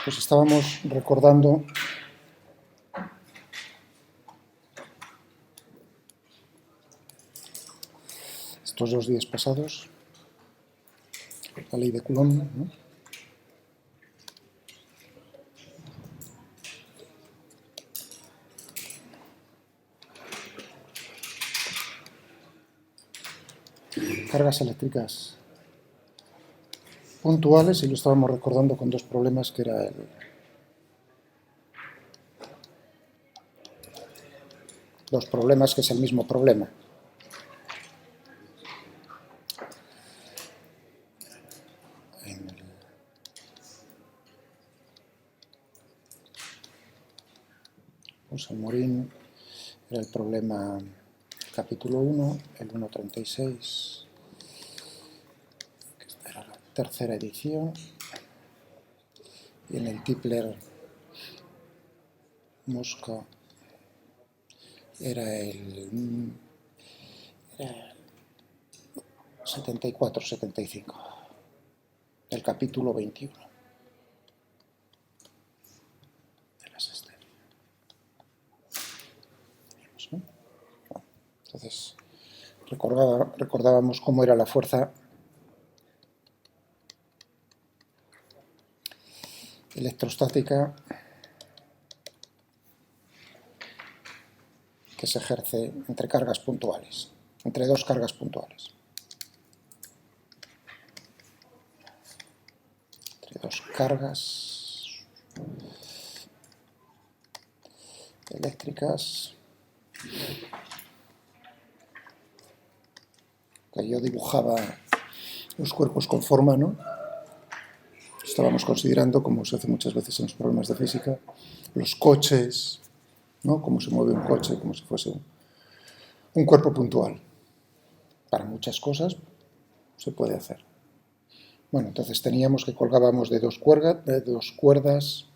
Pues estábamos recordando estos 2 días pasados, la ley de Coulomb, ¿no? Cargas eléctricas puntuales, y lo estábamos recordando con 2 problemas, que era dos problemas, que es el mismo problema. Pues el Morín era el problema capítulo 1, el 1.36, que esta era la tercera edición, y en el Tipler Mosca era el 74-75, del capítulo 21 de la sexta. ¿No? Entonces, recordábamos cómo era la fuerza electrostática que se ejerce entre cargas puntuales, entre 2 cargas puntuales. Entre 2 cargas eléctricas que yo dibujaba los cuerpos con forma, ¿no? Estábamos considerando, como se hace muchas veces en los problemas de física, los coches, ¿no? Cómo se mueve un coche, como si fuese un cuerpo puntual. Para muchas cosas se puede hacer. Bueno, entonces teníamos que colgábamos de dos cuerdas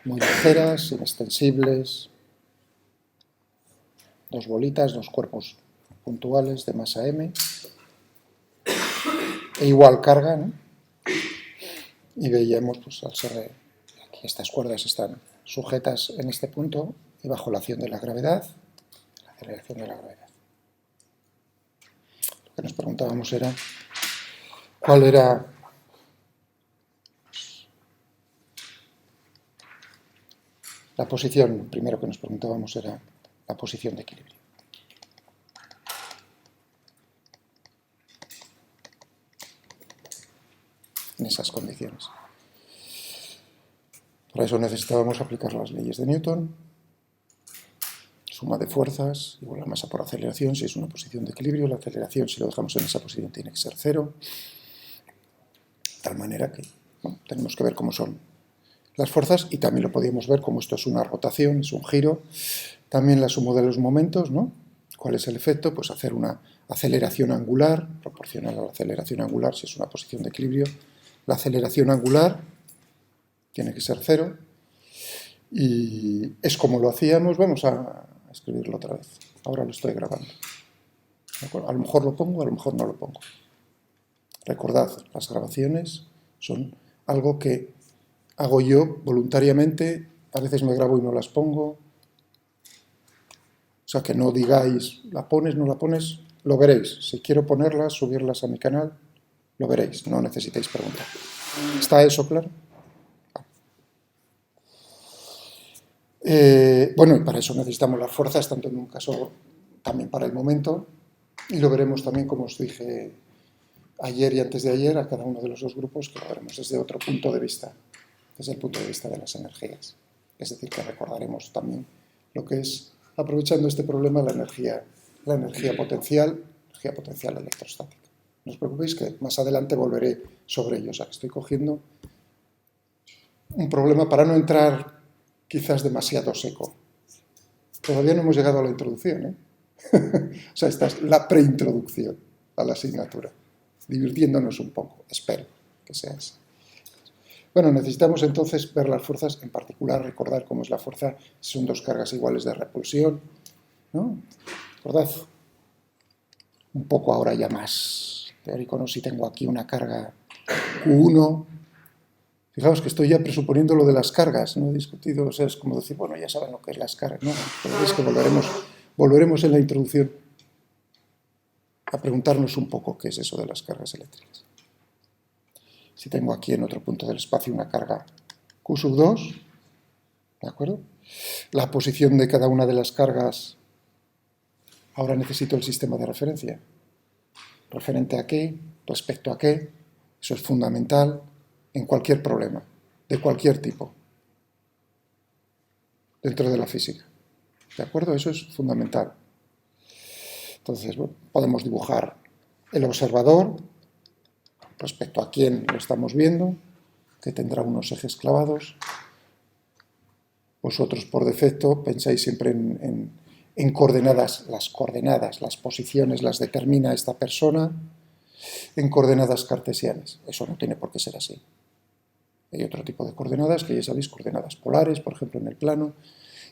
muy ligeras, inextensibles, 2 bolitas, 2 cuerpos puntuales de masa m, e igual carga, ¿no? Y veíamos, pues al ser aquí estas cuerdas están sujetas en este punto y bajo la acción de la gravedad, la aceleración de la gravedad. Lo que nos preguntábamos era cuál era la posición. Primero que nos preguntábamos era la posición de equilibrio. En esas condiciones. Para eso necesitábamos aplicar las leyes de Newton. Suma de fuerzas igual a masa por aceleración si es una posición de equilibrio. La aceleración, si lo dejamos en esa posición, tiene que ser 0. De tal manera que tenemos que ver cómo son las fuerzas, y también lo podíamos ver como esto es una rotación, es un giro. También la suma de los momentos, ¿no? ¿Cuál es el efecto? Pues hacer una aceleración angular, proporcional a la aceleración angular si es una posición de equilibrio. La aceleración angular tiene que ser 0. Y es como lo hacíamos. Vamos a escribirlo otra vez. Ahora lo estoy grabando. A lo mejor lo pongo, a lo mejor no lo pongo. Recordad, las grabaciones son algo que hago yo voluntariamente. A veces me grabo y no las pongo. O sea, que no digáis, la pones, no la pones, lo veréis. Si quiero ponerlas, subirlas a mi canal, lo veréis. No necesitáis preguntar. ¿Está eso claro? Bueno, y para eso necesitamos las fuerzas, tanto en un caso también para el momento, y lo veremos también, como os dije ayer y antes de ayer, a cada uno de los 2 grupos, que lo veremos desde otro punto de vista, desde el punto de vista de las energías. Es decir, que recordaremos también lo que es, aprovechando este problema, la energía potencial electrostática. No os preocupéis que más adelante volveré sobre ello. O sea, que estoy cogiendo un problema para no entrar quizás demasiado seco. Todavía no hemos llegado a la introducción, ¿eh? O sea, esta es la preintroducción a la asignatura, divirtiéndonos un poco, espero que sea así. Bueno, necesitamos entonces ver las fuerzas, en particular recordar cómo es la fuerza, son 2 cargas iguales de repulsión, ¿no? Recordad, un poco ahora ya más teórico, ¿no? Si tengo aquí una carga Q1 Fijaos que estoy ya presuponiendo lo de las cargas, no he discutido, o sea, es como decir, bueno, ya saben lo que es las cargas, ¿no? Pero es que volveremos en la introducción a preguntarnos un poco qué es eso de las cargas eléctricas. Si tengo aquí en otro punto del espacio una carga Q sub 2, ¿de acuerdo? La posición de cada una de las cargas, ahora necesito el sistema de referencia. ¿Referente a qué? ¿Respecto a qué? Eso es fundamental en cualquier problema, de cualquier tipo, dentro de la física. ¿De acuerdo? Eso es fundamental. Entonces, bueno, podemos dibujar el observador respecto a quién lo estamos viendo, que tendrá unos ejes clavados. Vosotros, por defecto, pensáis siempre en coordenadas, las posiciones las determina esta persona en coordenadas cartesianas. Eso no tiene por qué ser así. Hay otro tipo de coordenadas, que ya sabéis, coordenadas polares, por ejemplo, en el plano,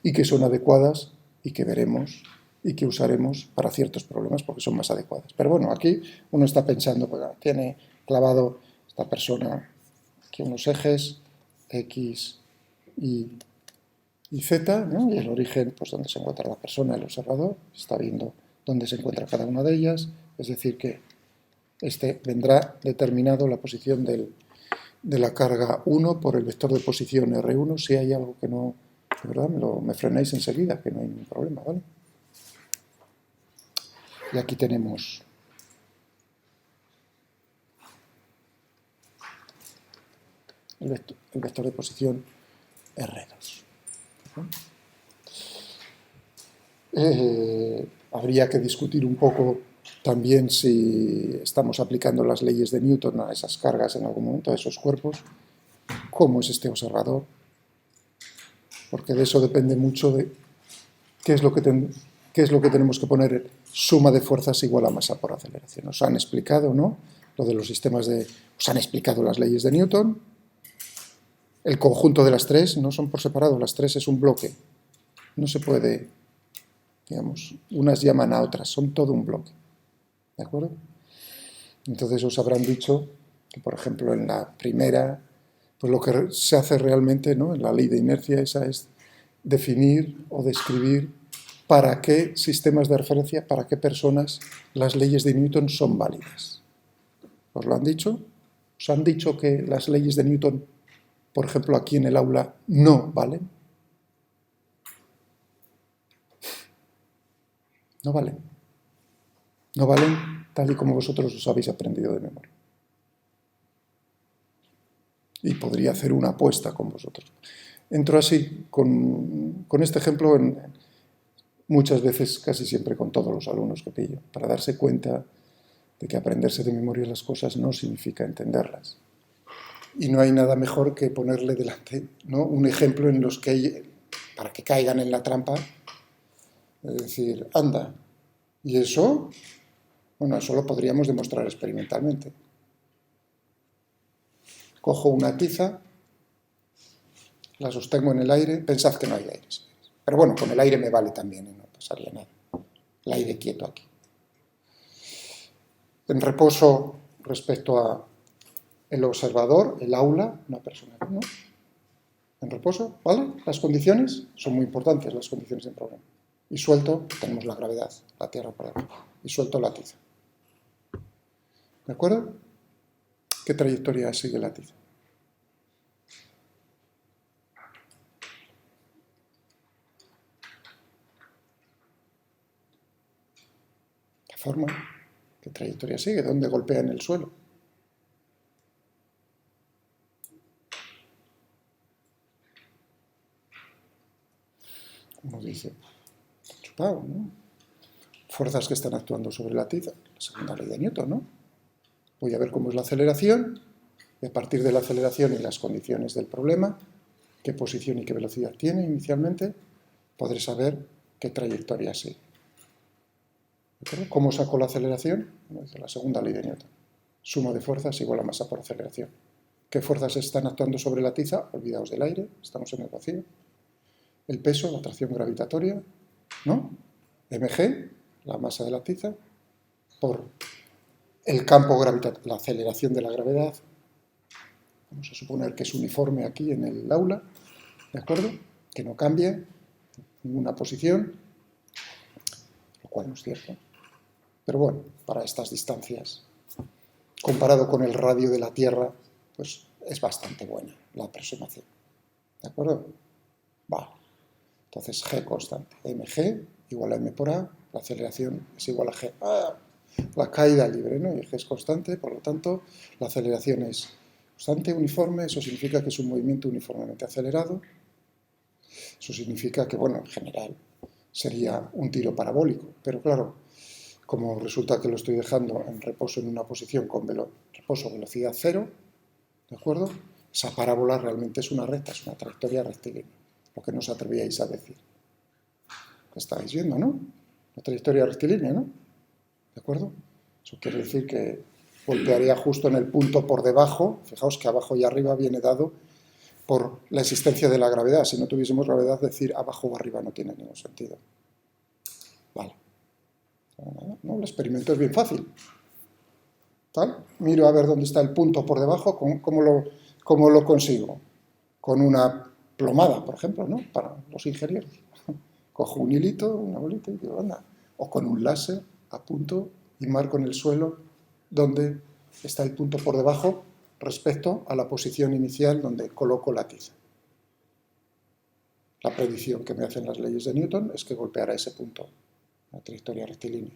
y que son adecuadas y que veremos y que usaremos para ciertos problemas porque son más adecuadas. Pero bueno, aquí uno está pensando, pues, tiene clavado esta persona aquí unos ejes, X, y Z, ¿no? Y el origen, pues donde se encuentra la persona, el observador, está viendo dónde se encuentra cada una de ellas, es decir que este vendrá determinado la posición de la carga 1 por el vector de posición R1, si hay algo que no, de verdad, me frenáis enseguida, que no hay ningún problema, ¿vale? Y aquí tenemos el vector de posición R2. Habría que discutir un poco también si estamos aplicando las leyes de Newton a esas cargas en algún momento, a esos cuerpos, cómo es este observador, porque de eso depende mucho de qué es lo que tenemos que poner suma de fuerzas igual a masa por aceleración. Os han explicado, ¿no? Lo de los sistemas os han explicado las leyes de Newton. El conjunto de las tres no son por separado, las tres es un bloque. No se puede, digamos, unas llaman a otras, son todo un bloque. ¿De acuerdo? Entonces os habrán dicho que, por ejemplo, en la primera, pues lo que se hace realmente, ¿no? En la ley de inercia esa es definir o describir para qué sistemas de referencia, para qué personas las leyes de Newton son válidas. ¿Os lo han dicho? ¿Os han dicho que las leyes de Newton, por ejemplo, aquí en el aula, no valen? No valen. No valen tal y como vosotros os habéis aprendido de memoria. Y podría hacer una apuesta con vosotros. Entro así, con este ejemplo, muchas veces, casi siempre con todos los alumnos que pillo, para darse cuenta de que aprenderse de memoria las cosas no significa entenderlas. Y no hay nada mejor que ponerle delante, ¿no?, un ejemplo en los que, para que caigan en la trampa, es decir, anda, ¿y eso? Bueno, eso lo podríamos demostrar experimentalmente. Cojo una tiza, la sostengo en el aire, pensad que no hay aire. Pero bueno, con el aire me vale también, no pasaría nada. El aire quieto aquí. En reposo respecto a el observador, el aula, una persona, ¿no? En reposo, ¿vale? Las condiciones son muy importantes, las condiciones del problema. Y suelto, tenemos la gravedad, la Tierra por debajo. Y suelto la tiza. ¿De acuerdo? ¿Qué trayectoria sigue la tiza? ¿Qué forma? ¿Qué trayectoria sigue? ¿Dónde golpea en el suelo? Uno dice, chupado, ¿no? Fuerzas que están actuando sobre la tiza, la segunda ley de Newton, ¿no? Voy a ver cómo es la aceleración, y a partir de la aceleración y las condiciones del problema, qué posición y qué velocidad tiene inicialmente, podré saber qué trayectoria sigue. ¿Cómo saco la aceleración? La segunda ley de Newton. Suma de fuerzas igual a masa por aceleración. ¿Qué fuerzas están actuando sobre la tiza? Olvidaos del aire, estamos en el vacío. El peso, la atracción gravitatoria, ¿no? mg, la masa de la tiza, por el campo gravitatorio, la aceleración de la gravedad, Vamos a suponer que es uniforme aquí en el aula, ¿de acuerdo? Que no cambie ninguna posición, lo cual no es cierto. Pero bueno, para estas distancias, comparado con el radio de la Tierra, pues es bastante buena la aproximación. ¿De acuerdo? Vale. Entonces G constante. mg igual a m por a, la aceleración es igual a g. La caída libre, ¿no? Y G es constante, por lo tanto, la aceleración es constante, uniforme, eso significa que es un movimiento uniformemente acelerado. Eso significa que, bueno, en general sería un tiro parabólico, pero claro, como resulta que lo estoy dejando en reposo en una posición con reposo velocidad cero, ¿de acuerdo? Esa parábola realmente es una recta, es una trayectoria rectilínea, lo que no os atrevíais a decir. Lo estáis viendo, ¿no? La trayectoria rectilínea, ¿no? ¿De acuerdo? Eso quiere decir que golpearía justo en el punto por debajo. Fijaos que abajo y arriba viene dado por la existencia de la gravedad. Si no tuviésemos gravedad, decir abajo o arriba no tiene ningún sentido. Vale. ¿No? El experimento es bien fácil. ¿Tal? Miro a ver dónde está el punto por debajo, ¿cómo lo consigo? Con una plomada, por ejemplo, ¿no? Para los ingenieros. Cojo un hilito, una bolita y digo, anda. O con un láser, apunto y marco en el suelo donde está el punto por debajo respecto a la posición inicial donde coloco la tiza. La predicción que me hacen las leyes de Newton es que golpeará ese punto, la trayectoria rectilínea.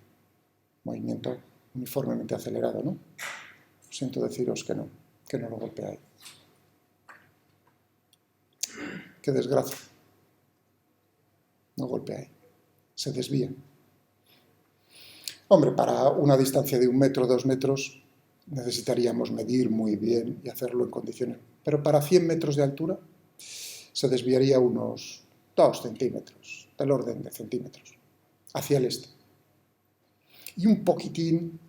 Movimiento uniformemente acelerado, ¿no? Siento deciros que no lo golpeáis. Qué desgracia. No golpeáis. Se desvía. Hombre, para una distancia de 1 metro, 2 metros, necesitaríamos medir muy bien y hacerlo en condiciones. Pero para 100 metros de altura se desviaría unos 2 centímetros, del orden de centímetros, hacia el este. Y un poquitín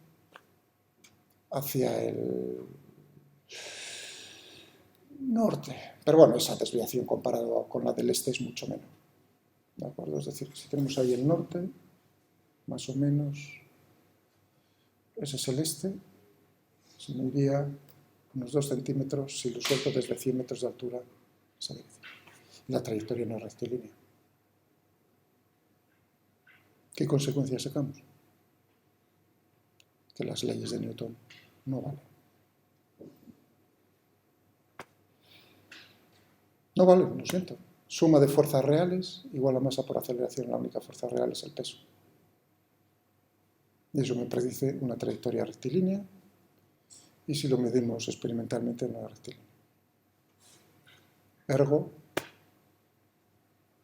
hacia el norte. Pero bueno, esa desviación comparada con la del este es mucho menor. ¿De acuerdo? Es decir, si tenemos ahí el norte, más o menos, ese es el este, se me iría unos 2 centímetros si lo suelto desde 100 metros de altura, esa dirección. La trayectoria no es rectilínea. ¿Qué consecuencias sacamos? Que las leyes de Newton no valen. No valen, lo siento. Suma de fuerzas reales igual a masa por aceleración. La única fuerza real es el peso. Y eso me predice una trayectoria rectilínea. Y si lo medimos experimentalmente, no es rectilínea. Ergo,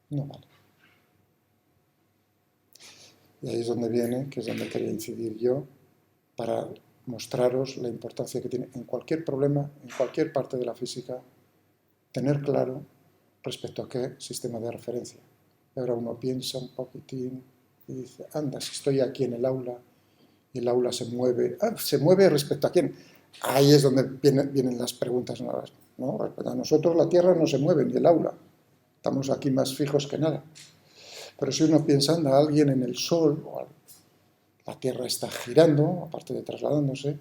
no vale. Y ahí es donde viene, que es donde quería incidir yo, para mostraros la importancia que tiene en cualquier problema, en cualquier parte de la física, tener claro respecto a qué sistema de referencia. Y ahora uno piensa un poquitín y dice, anda, si estoy aquí en el aula y el aula se mueve, ¿se mueve respecto a quién? Ahí es donde vienen las preguntas nuevas, ¿no? Respecto a nosotros la Tierra no se mueve ni el aula, estamos aquí más fijos que nada. Pero si uno piensa, anda, alguien en el Sol, la Tierra está girando, aparte de trasladándose,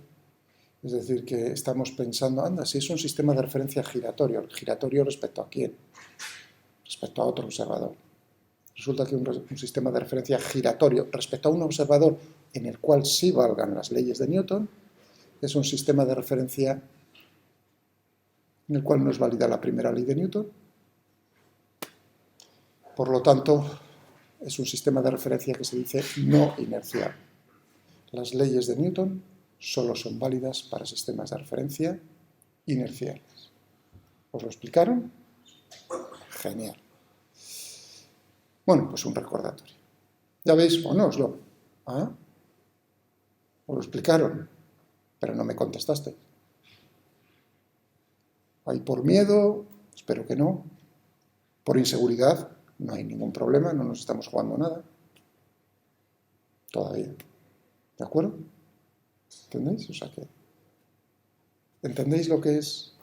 es decir, que estamos pensando, anda, si es un sistema de referencia giratorio. ¿Giratorio respecto a quién? Respecto a otro observador. Resulta que un sistema de referencia giratorio respecto a un observador en el cual sí valgan las leyes de Newton, es un sistema de referencia en el cual no es válida la primera ley de Newton. Por lo tanto, es un sistema de referencia que se dice no inercial. Las leyes de Newton solo son válidas para sistemas de referencia inerciales. ¿Os lo explicaron? Genial. Bueno, pues un recordatorio. Ya veis, o no os lo... ¿Ah? Os lo explicaron, pero no me contestaste. ¿Hay por miedo? Espero que no. Por inseguridad, no hay ningún problema, no nos estamos jugando nada. Todavía. ¿De acuerdo? ¿Entendéis? O sea que... ¿Entendéis lo que es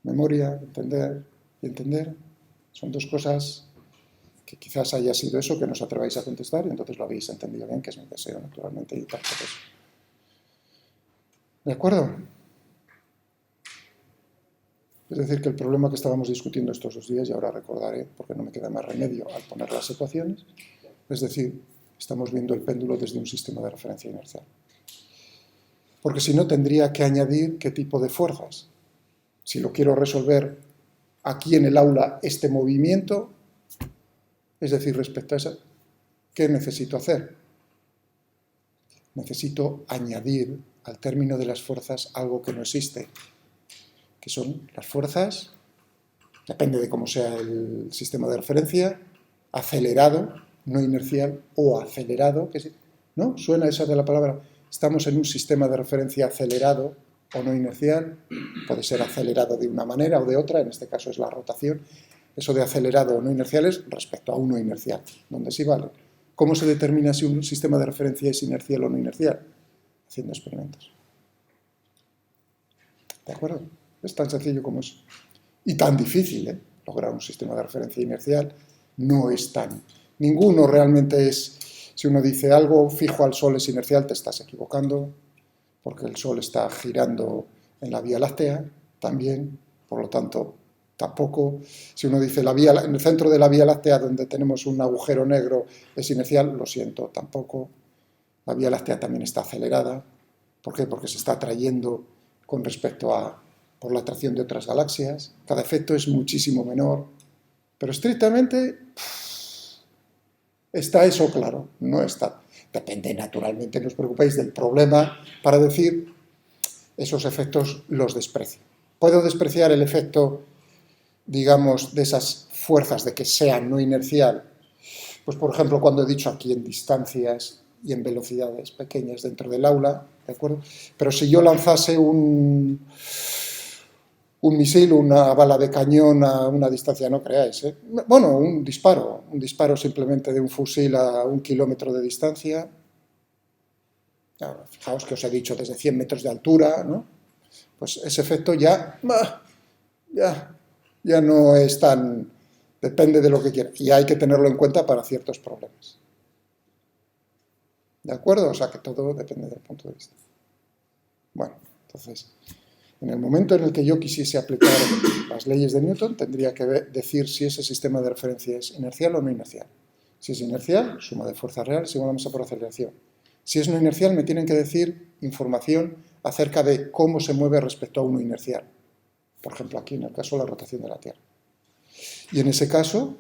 memoria, entender y entender? Son dos cosas que quizás haya sido eso que no os atreváis a contestar y entonces lo habéis entendido bien, que es mi deseo, naturalmente, y tal. ¿De acuerdo? Es decir, que el problema que estábamos discutiendo estos 2 días, y ahora recordaré, porque no me queda más remedio al poner las ecuaciones, es decir, estamos viendo el péndulo desde un sistema de referencia inercial. Porque si no, tendría que añadir qué tipo de fuerzas. Si lo quiero resolver aquí en el aula, este movimiento, es decir, respecto a eso, ¿qué necesito hacer? Necesito añadir al término de las fuerzas algo que no existe, que son las fuerzas, depende de cómo sea el sistema de referencia, acelerado, no inercial, o acelerado, ¿no? ¿Suena esa de la palabra? Estamos en un sistema de referencia acelerado o no inercial, puede ser acelerado de una manera o de otra, en este caso es la rotación. Eso de acelerado o no inercial es respecto a uno inercial, donde sí vale. ¿Cómo se determina si un sistema de referencia es inercial o no inercial? Haciendo experimentos. ¿De acuerdo? Es tan sencillo como eso. Y tan difícil, ¿eh? Lograr un sistema de referencia inercial no es tan. Ninguno realmente es. Si uno dice algo fijo al Sol es inercial, te estás equivocando, porque el Sol está girando en la Vía Láctea también, por lo tanto, tampoco. Si uno dice en el centro de la Vía Láctea, donde tenemos un agujero negro, es inercial, lo siento, tampoco. La Vía Láctea también está acelerada. ¿Por qué? Porque se está atrayendo con respecto a por la atracción de otras galaxias. Cada efecto es muchísimo menor. Pero estrictamente está eso claro, no está. Depende, naturalmente, no os preocupéis del problema para decir esos efectos los desprecio. Puedo despreciar el efecto, digamos, de esas fuerzas de que sean no inercial. Pues, por ejemplo, cuando he dicho aquí en distancias y en velocidades pequeñas dentro del aula, ¿de acuerdo? Pero si yo lanzase un misil, una bala de cañón a una distancia, no creáis, ¿eh? Bueno, un disparo simplemente de un fusil a 1 kilómetro de distancia. Fijaos que os he dicho desde 100 metros de altura, ¿no? Pues ese efecto ya no es tan. Depende de lo que quiera. Y hay que tenerlo en cuenta para ciertos problemas. ¿De acuerdo? O sea que todo depende del punto de vista. Bueno, entonces, en el momento en el que yo quisiese aplicar las leyes de Newton, tendría que decir si ese sistema de referencia es inercial o no inercial. Si es inercial, suma de fuerzas reales igual a masa por aceleración. Si es no inercial, me tienen que decir información acerca de cómo se mueve respecto a uno inercial. Por ejemplo, aquí en el caso de la rotación de la Tierra. Y en ese caso,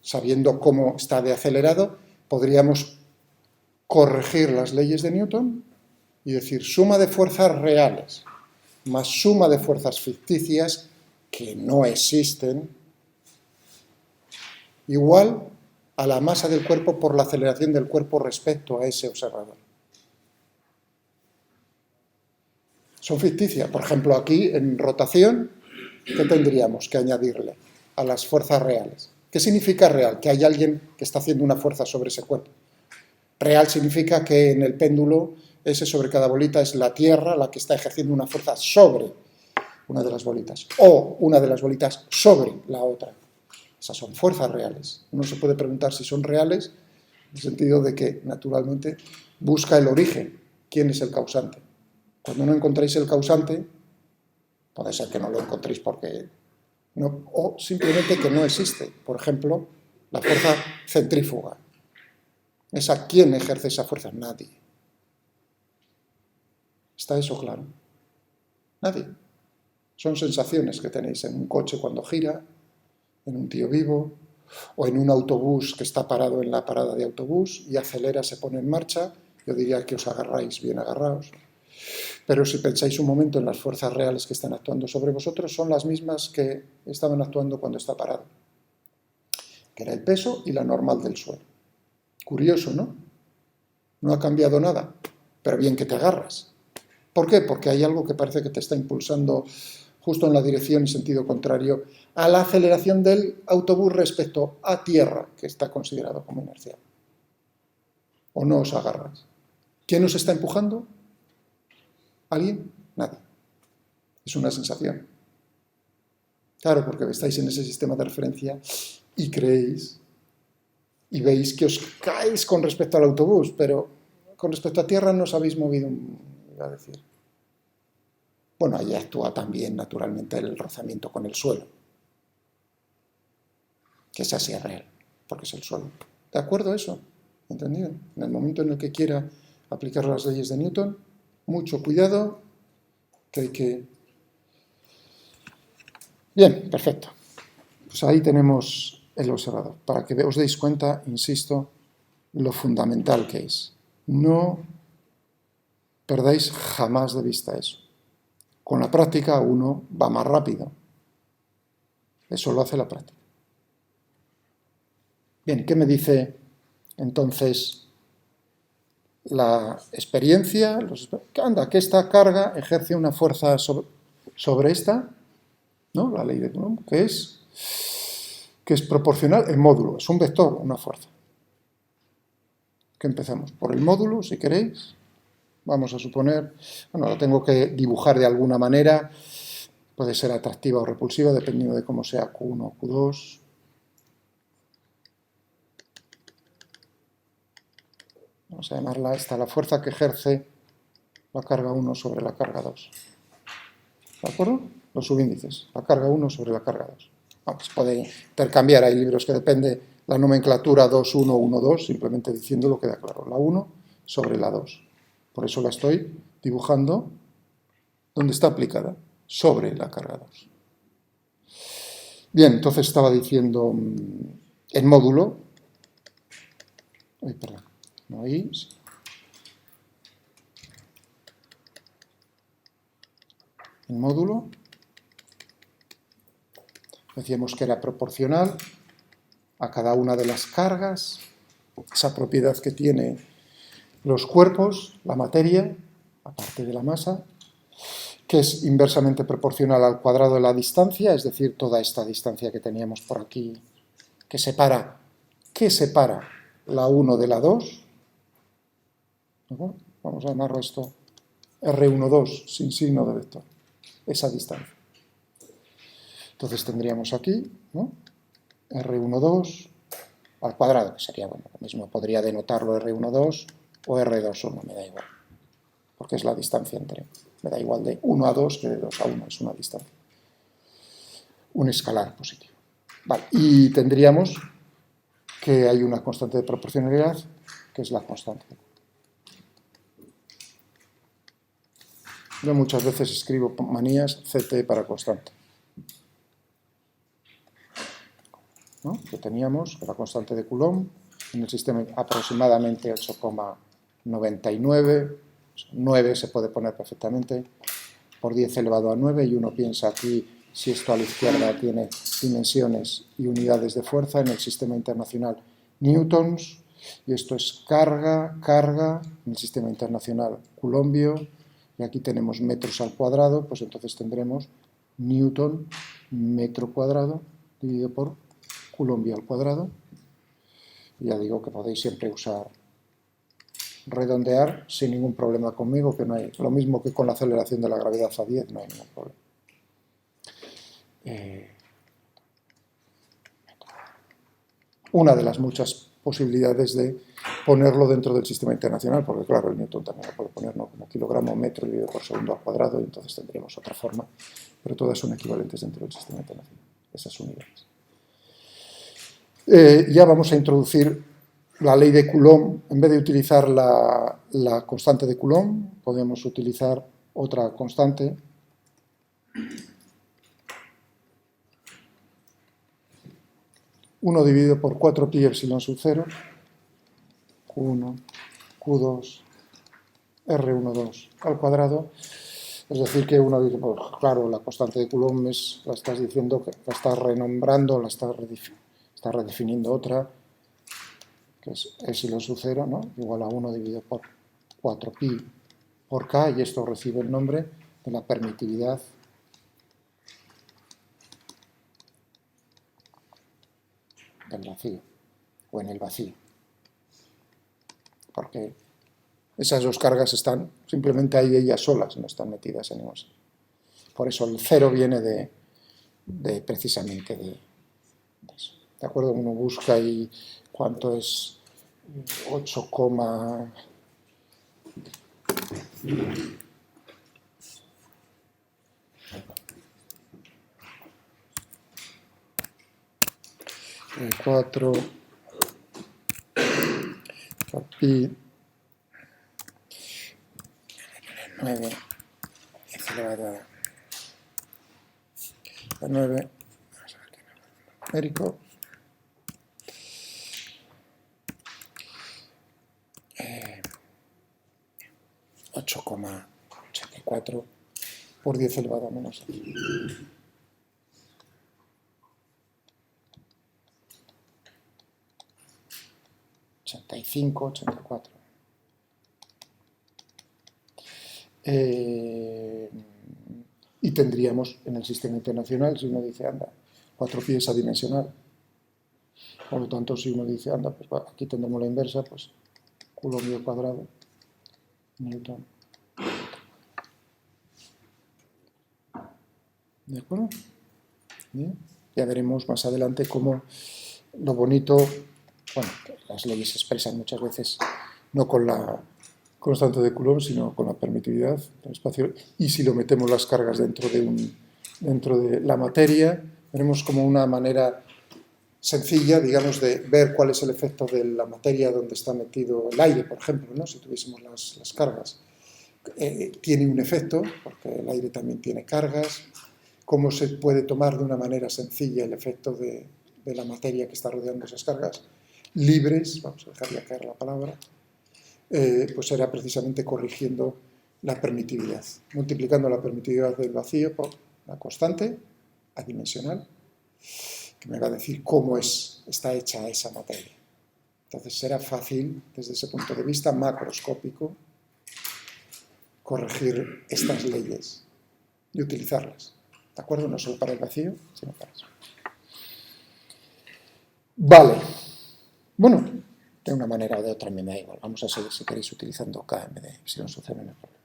sabiendo cómo está de acelerado, podríamos corregir las leyes de Newton y decir suma de fuerzas reales más suma de fuerzas ficticias que no existen, igual a la masa del cuerpo por la aceleración del cuerpo respecto a ese observador. Son ficticias. Por ejemplo, aquí en rotación, ¿qué tendríamos que añadirle a las fuerzas reales? ¿Qué significa real? Que hay alguien que está haciendo una fuerza sobre ese cuerpo. Real significa que en el péndulo, ese sobre cada bolita es la Tierra la que está ejerciendo una fuerza sobre una de las bolitas, o una de las bolitas sobre la otra. Esas son fuerzas reales. Uno se puede preguntar si son reales, en el sentido de que, naturalmente, busca el origen. ¿Quién es el causante? Cuando no encontréis el causante, puede ser que no lo encontréis porque no, o simplemente que no existe. Por ejemplo, la fuerza centrífuga. ¿Esa quién ejerce esa fuerza? Nadie. ¿Está eso claro? Nadie. Son sensaciones que tenéis en un coche cuando gira, en un tío vivo, o en un autobús que está parado en la parada de autobús y acelera, se pone en marcha. Yo diría que os agarráis bien agarrados. Pero si pensáis un momento en las fuerzas reales que están actuando sobre vosotros, son las mismas que estaban actuando cuando está parado, que era el peso y la normal del suelo. Curioso, ¿no? No ha cambiado nada, pero bien que te agarras. ¿Por qué? Porque hay algo que parece que te está impulsando justo en la dirección y sentido contrario a la aceleración del autobús respecto a tierra, que está considerado como inercial. ¿O no os agarras? ¿Quién os está empujando? ¿Alguien? Nadie. Es una sensación. Claro, porque estáis en ese sistema de referencia y creéis y veis que os caéis con respecto al autobús, pero con respecto a tierra no os habéis movido, iba a decir. Bueno, ahí actúa también naturalmente el rozamiento con el suelo, que esa sí es real, porque es el suelo. ¿De acuerdo eso? ¿Entendido? En el momento en el que quiera aplicar las leyes de Newton, mucho cuidado, que hay que... Bien, perfecto. Pues ahí tenemos el observador, para que os deis cuenta, insisto, lo fundamental que es. No perdáis jamás de vista eso. Con la práctica uno va más rápido. Eso lo hace la práctica. Bien, ¿qué me dice entonces la experiencia? Anda, que esta carga ejerce una fuerza sobre esta, ¿no? La ley de Coulomb, que es proporcional en módulo, es un vector, una fuerza. Que empezamos por el módulo, si queréis. Vamos a suponer, bueno, la tengo que dibujar de alguna manera, puede ser atractiva o repulsiva, dependiendo de cómo sea Q1 o Q2. Vamos a llamarla esta, la fuerza que ejerce la carga 1 sobre la carga 2. ¿De acuerdo? Los subíndices, la carga 1 sobre la carga 2. Vamos, se puede intercambiar, hay libros que depende la nomenclatura 2, 1, 1, 2, simplemente diciéndolo queda claro, la 1 sobre la 2. Por eso la estoy dibujando donde está aplicada, sobre la carga 2. Bien, entonces estaba diciendo en módulo, perdón, no ahí, sí. En módulo, decíamos que era proporcional a cada una de las cargas, esa propiedad que tiene los cuerpos, la materia, aparte de la masa, que es inversamente proporcional al cuadrado de la distancia, es decir, toda esta distancia que teníamos por aquí, que separa la 1 de la 2. ¿No? Vamos a llamarlo esto R12 sin signo de vector, esa distancia. Entonces tendríamos aquí, ¿no? R12 al cuadrado, que sería, bueno, lo mismo podría denotarlo R12 o R21, me da igual, porque es la distancia entre, me da igual de 1 a 2 que de 2 a 1, es una distancia. Un escalar positivo. Vale, y tendríamos que hay una constante de proporcionalidad, que es la constante. Yo muchas veces escribo manías CT para constante. ¿No? Que teníamos la constante de Coulomb en el sistema aproximadamente 8,99, 9 se puede poner perfectamente, por 10 elevado a 9, y uno piensa aquí, si esto a la izquierda tiene dimensiones y unidades de fuerza, en el sistema internacional newtons, y esto es carga, en el sistema internacional coulombio, y aquí tenemos metros al cuadrado, pues entonces tendremos newton metro cuadrado dividido por coulombio al cuadrado. Y ya digo que podéis siempre usar redondear sin ningún problema conmigo, que no hay, lo mismo que con la aceleración de la gravedad a 10, no hay ningún problema. Una de las muchas posibilidades de ponerlo dentro del sistema internacional, porque claro, el Newton también lo puede poner, ¿no?, como kilogramo metro dividido por segundo al cuadrado, y entonces tendríamos otra forma, pero todas son equivalentes dentro del sistema internacional, esas unidades. Ya vamos a introducir la ley de Coulomb. En vez de utilizar la constante de Coulomb, podemos utilizar otra constante. Uno dividido por 4pi epsilon sub 0, Q1, Q2, R12 al cuadrado. Es decir, que uno dice, pues, claro, la constante de Coulomb la estás diciendo, que la estás renombrando, la estás redefiniendo otra, que es epsilon sub 0, ¿no?, igual a 1 dividido por 4pi por k, y esto recibe el nombre de la permitividad del vacío, o en el vacío. Porque esas dos cargas están simplemente ahí ellas solas, no están metidas en ningún sitio. Por eso el cero viene precisamente de eso. ¿De acuerdo? Uno busca ahí cuánto es 8, 4 por pi 9 x elevado a 9, vamos a ver qué numérico, 8,84 por 10 elevado a menos 10. 85, 84. Y tendríamos en el sistema internacional, si uno dice, anda, 4 pies adimensional. Por lo tanto, si uno dice, anda, pues aquí tendremos la inversa, pues Coulomb al cuadrado, Newton. ¿De acuerdo? Bien. Ya veremos más adelante cómo lo bonito, bueno, las leyes se expresan muchas veces no con la constante de Coulomb, sino con la permitividad del espacio. Y si lo metemos las cargas dentro de la materia, veremos como una manera sencilla, digamos, de ver cuál es el efecto de la materia donde está metido el aire, por ejemplo, ¿no? Si tuviésemos las cargas. Tiene un efecto, porque el aire también tiene cargas. Cómo se puede tomar de una manera sencilla el efecto de la materia que está rodeando esas cargas, libres, vamos a dejar ya caer la palabra, pues será precisamente corrigiendo la permitividad, multiplicando la permitividad del vacío por la constante adimensional, que me va a decir cómo está hecha esa materia. Entonces será fácil, desde ese punto de vista macroscópico, corregir estas leyes y utilizarlas. ¿De acuerdo? No solo para el vacío, sino para eso. Vale. Bueno, de una manera o de otra me da igual. Vamos a seguir, si queréis, utilizando K en vez de epsilon sub c menos problema.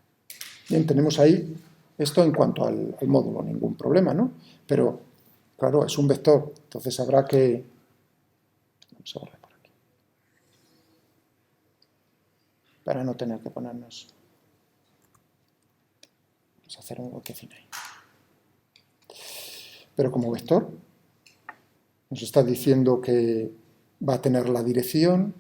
Bien, tenemos ahí esto en cuanto al módulo, ningún problema, ¿no? Pero, claro, es un vector, entonces habrá que... Vamos a borrar por aquí. Para no tener que ponernos... Vamos a hacer un huequecín ahí. Pero como vector, nos está diciendo que va a tener la dirección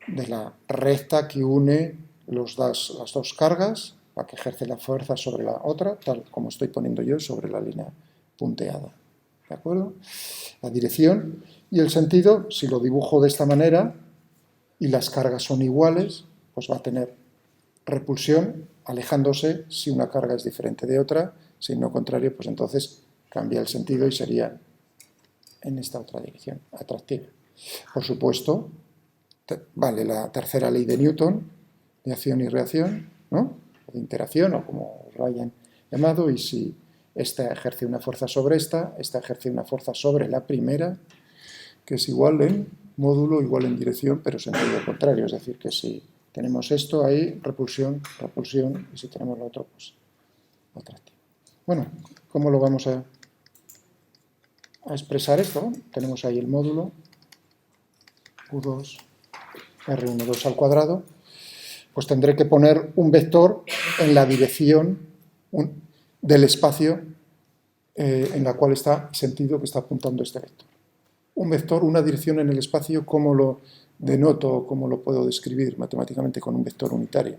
de la recta que une las dos cargas, la que ejerce la fuerza sobre la otra, tal como estoy poniendo yo sobre la línea punteada. ¿De acuerdo? La dirección y el sentido, si lo dibujo de esta manera y las cargas son iguales, pues va a tener repulsión alejándose si una carga es diferente de otra, si no contrario, pues entonces cambia el sentido y sería en esta otra dirección, atractiva. Por supuesto, vale la tercera ley de Newton, de acción y reacción, ¿no? O de interacción, o como lo hayan llamado, y si esta ejerce una fuerza sobre esta ejerce una fuerza sobre la primera, que es igual en módulo, igual en dirección, pero sentido contrario. Es decir, que si tenemos esto ahí, repulsión, repulsión, y si tenemos lo otro, pues atractivo. Bueno, ¿cómo lo vamos a expresar esto? Tenemos ahí el módulo U2 R12 al cuadrado, pues tendré que poner un vector en la dirección del espacio en la cual está el sentido que está apuntando este vector. Un vector, una dirección en el espacio, ¿cómo lo denoto, cómo lo puedo describir matemáticamente con un vector unitario?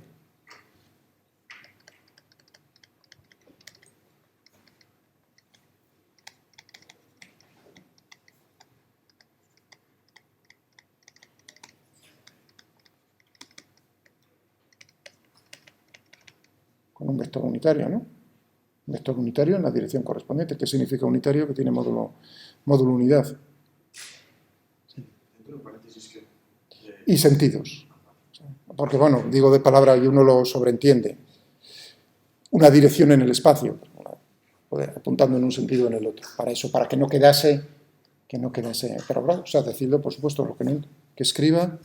Con un vector unitario, ¿no? Un vector unitario en la dirección correspondiente. ¿Qué significa unitario? Que tiene módulo unidad. Sí. Y sentidos. Porque, bueno, digo de palabra y uno lo sobreentiende. Una dirección en el espacio, apuntando en un sentido o en el otro. Para eso, para que no quedase, pero o sea, decidlo, por supuesto, lo que escriba,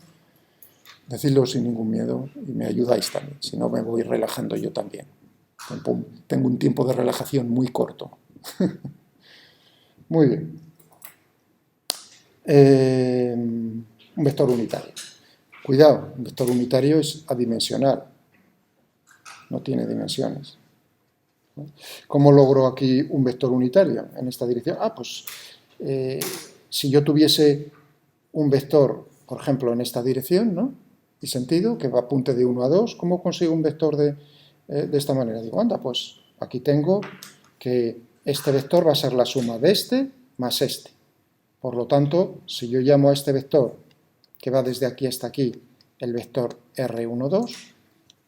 decidlo sin ningún miedo y me ayudáis también, si no me voy relajando yo también. Tengo un tiempo de relajación muy corto. Muy bien. Un vector unitario. Cuidado, un vector unitario es adimensional, no tiene dimensiones. ¿Cómo logro aquí un vector unitario en esta dirección? Pues si yo tuviese un vector, por ejemplo, en esta dirección, ¿no? Y sentido, que va apunte de 1 a 2, ¿cómo consigo un vector de esta manera? Digo, anda, pues aquí tengo que este vector va a ser la suma de este más este. Por lo tanto, si yo llamo a este vector, que va desde aquí hasta aquí, el vector R12,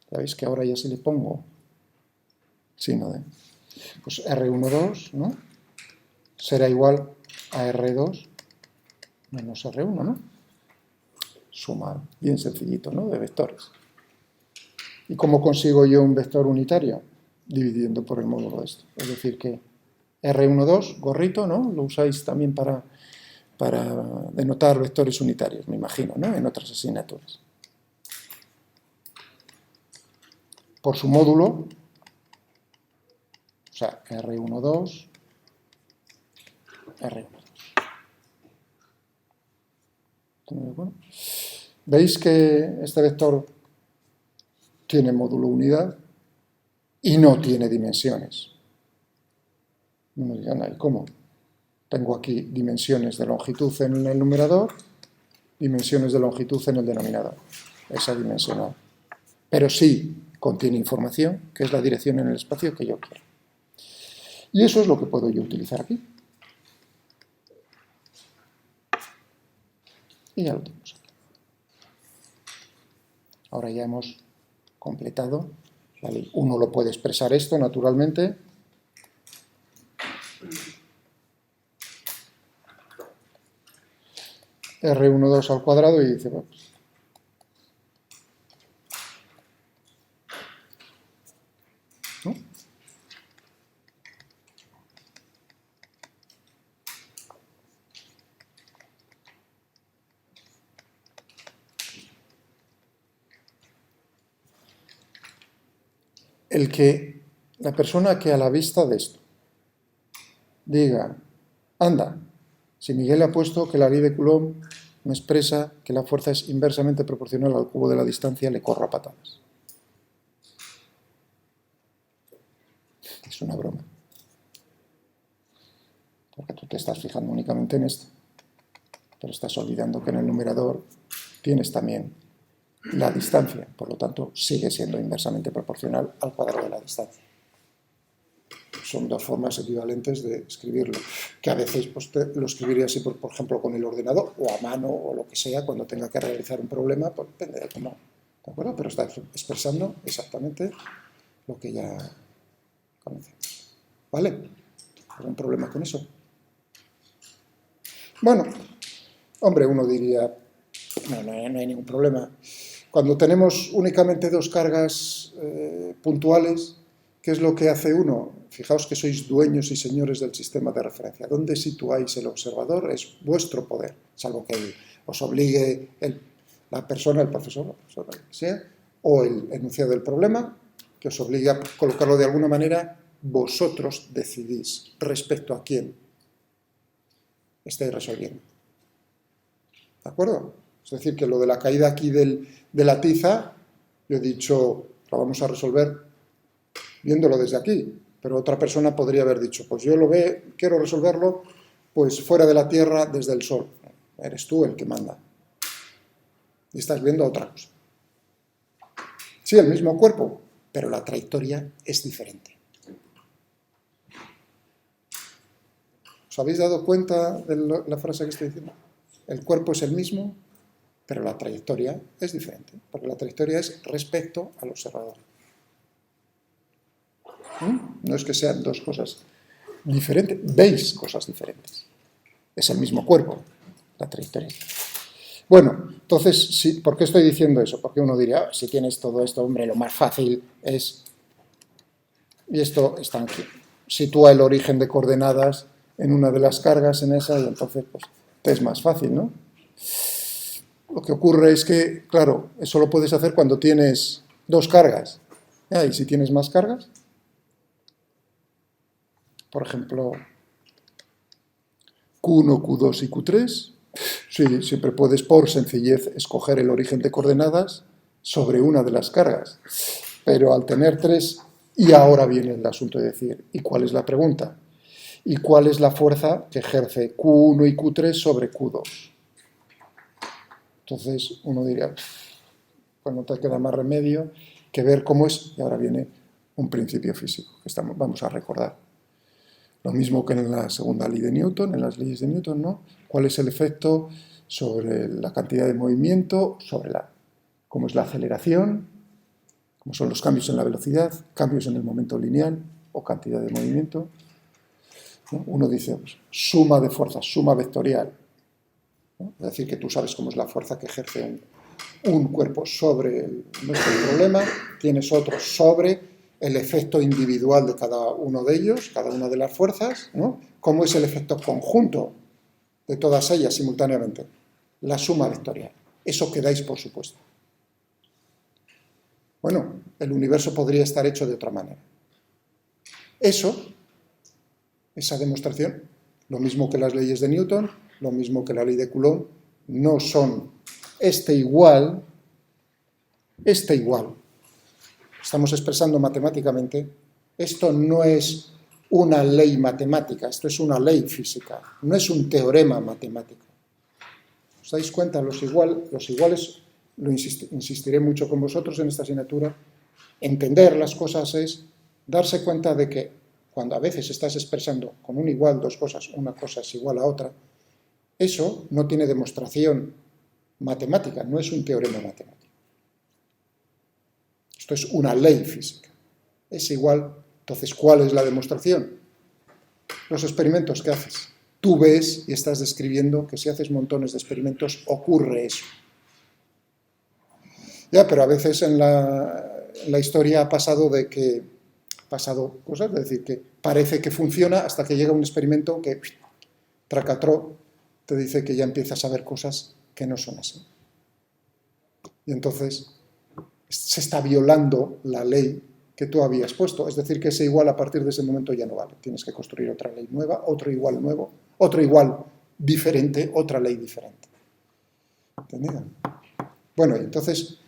¿sabéis que ahora ya si le pongo signo de? Pues R12, ¿no? Será igual a R2 menos R1, ¿no? Suma bien sencillito, ¿no? De vectores. ¿Y cómo consigo yo un vector unitario? Dividiendo por el módulo de esto. Es decir que R12, gorrito, ¿no? Lo usáis también para denotar vectores unitarios, me imagino, ¿no? En otras asignaturas. Por su módulo, o sea, R12, R12. ¿Veis que este vector tiene módulo unidad y no tiene dimensiones? No me digan, ¿y cómo? Tengo aquí dimensiones de longitud en el numerador, dimensiones de longitud en el denominador. Es adimensional. Pero sí contiene información, que es la dirección en el espacio que yo quiero. Y eso es lo que puedo yo utilizar aquí. Y ya lo tenemos aquí. Ahora ya hemos completado la ley. Uno lo puede expresar esto, naturalmente. R12 al cuadrado y dice, bueno, ¿no? La persona que a la vista de esto diga, anda, si Miguel ha puesto que la ley de Coulomb me expresa que la fuerza es inversamente proporcional al cubo de la distancia, le corro a patadas. Es una broma. Porque tú te estás fijando únicamente en esto. Pero estás olvidando que en el numerador tienes también la distancia. Por lo tanto, sigue siendo inversamente proporcional al cuadrado de la distancia. Son dos formas equivalentes de escribirlo, que a veces pues, lo escribiría así, por ejemplo, con el ordenador, o a mano, o lo que sea, cuando tenga que realizar un problema, pues depende de cómo, ¿de acuerdo? Pero está expresando exactamente lo que ya conocemos. ¿Vale? ¿Algún problema con eso? Bueno, hombre, uno diría, no hay ningún problema. Cuando tenemos únicamente dos cargas puntuales, ¿qué es lo que hace uno? Fijaos que sois dueños y señores del sistema de referencia. ¿Dónde situáis el observador? Es vuestro poder, salvo que os obligue la persona, el profesor, la persona, que sea, o el enunciado del problema, que os obligue a colocarlo de alguna manera. Vosotros decidís respecto a quién estáis resolviendo. ¿De acuerdo? Es decir, que lo de la caída aquí de la tiza, yo he dicho, lo vamos a resolver viéndolo desde aquí, pero otra persona podría haber dicho, pues yo quiero resolverlo pues fuera de la Tierra desde el Sol. Eres tú el que manda. Y estás viendo otra cosa. Sí, el mismo cuerpo, pero la trayectoria es diferente. ¿Os habéis dado cuenta de la frase que estoy diciendo? El cuerpo es el mismo, pero la trayectoria es diferente, porque la trayectoria es respecto al observador. No es que sean dos cosas diferentes, veis cosas diferentes. Es el mismo cuerpo, la trayectoria. Bueno, entonces, sí, ¿por qué estoy diciendo eso? Porque uno diría, si tienes todo esto, hombre, lo más fácil es... Y esto está aquí. Sitúa el origen de coordenadas en una de las cargas, en esa, y entonces pues, te es más fácil, ¿no? Lo que ocurre es que, claro, eso lo puedes hacer cuando tienes dos cargas. Y si tienes más cargas, por ejemplo, Q1, Q2 y Q3, sí, siempre puedes, por sencillez, escoger el origen de coordenadas sobre una de las cargas. Pero al tener tres, y ahora viene el asunto de decir, ¿y cuál es la pregunta? ¿Y cuál es la fuerza que ejerce Q1 y Q3 sobre Q2? Entonces uno diría, pues no te queda más remedio que ver cómo es, y ahora viene un principio físico que vamos a recordar. Lo mismo que en la segunda ley de Newton, en las leyes de Newton, ¿no? ¿Cuál es el efecto sobre la cantidad de movimiento, sobre cómo es la aceleración, cómo son los cambios en la velocidad, cambios en el momento lineal o cantidad de movimiento? ¿No? Uno dice, pues, suma de fuerzas, suma vectorial. ¿No? Es decir, que tú sabes cómo es la fuerza que ejerce un cuerpo sobre nuestro problema, tienes otro sobre el efecto individual de cada uno de ellos, cada una de las fuerzas, ¿no? ¿Cómo es el efecto conjunto de todas ellas simultáneamente? La suma vectorial. Eso quedáis por supuesto. Bueno, el universo podría estar hecho de otra manera. Esa demostración, lo mismo que las leyes de Newton, lo mismo que la ley de Coulomb, no son igual. Estamos expresando matemáticamente. Esto no es una ley matemática, esto es una ley física, no es un teorema matemático. ¿Os dais cuenta? Los iguales, insistiré mucho con vosotros en esta asignatura, entender las cosas es darse cuenta de que cuando a veces estás expresando con un igual dos cosas, una cosa es igual a otra, eso no tiene demostración matemática, no es un teorema matemático. Esto es una ley física. Es igual. Entonces, ¿cuál es la demostración? Los experimentos que haces. Tú ves y estás describiendo que si haces montones de experimentos ocurre eso. Ya, pero a veces en la historia ha pasado cosas, es decir, que parece que funciona hasta que llega un experimento que, tracatró, te dice que ya empiezas a ver cosas que no son así. Y entonces se está violando la ley que tú habías puesto. Es decir, que ese igual a partir de ese momento ya no vale. Tienes que construir otra ley nueva, otro igual nuevo, otro igual diferente, otra ley diferente. ¿Entendido? Bueno, entonces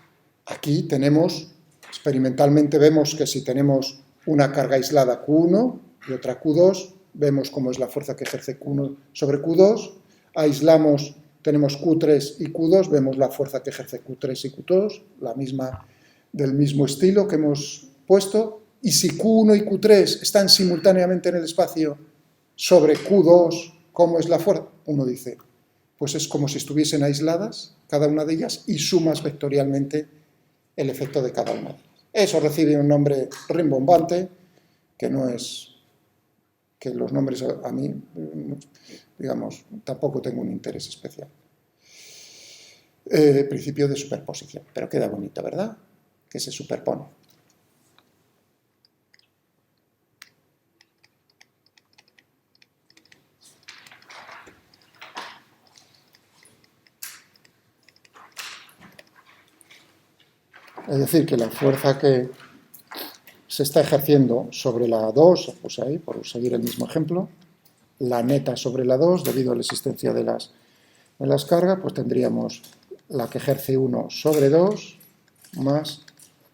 aquí experimentalmente vemos que si tenemos una carga aislada Q1 y otra Q2, vemos cómo es la fuerza que ejerce Q1 sobre Q2, aislamos, tenemos Q3 y Q2, vemos la fuerza que ejerce Q3 y Q2, del mismo estilo que hemos puesto, y si Q1 y Q3 están simultáneamente en el espacio sobre Q2, ¿cómo es la fuerza? Uno dice, pues es como si estuviesen aisladas cada una de ellas y sumas vectorialmente el efecto de cada una de ellas. Eso recibe un nombre rimbombante, que no es que los nombres a mí, digamos, tampoco tengo un interés especial. Principio de superposición, pero queda bonito, ¿verdad? Que se superpone. Es decir, que la fuerza que se está ejerciendo sobre la 2, pues ahí, por seguir el mismo ejemplo, la neta sobre la 2, debido a la existencia de las cargas, pues tendríamos la que ejerce 1 sobre 2 más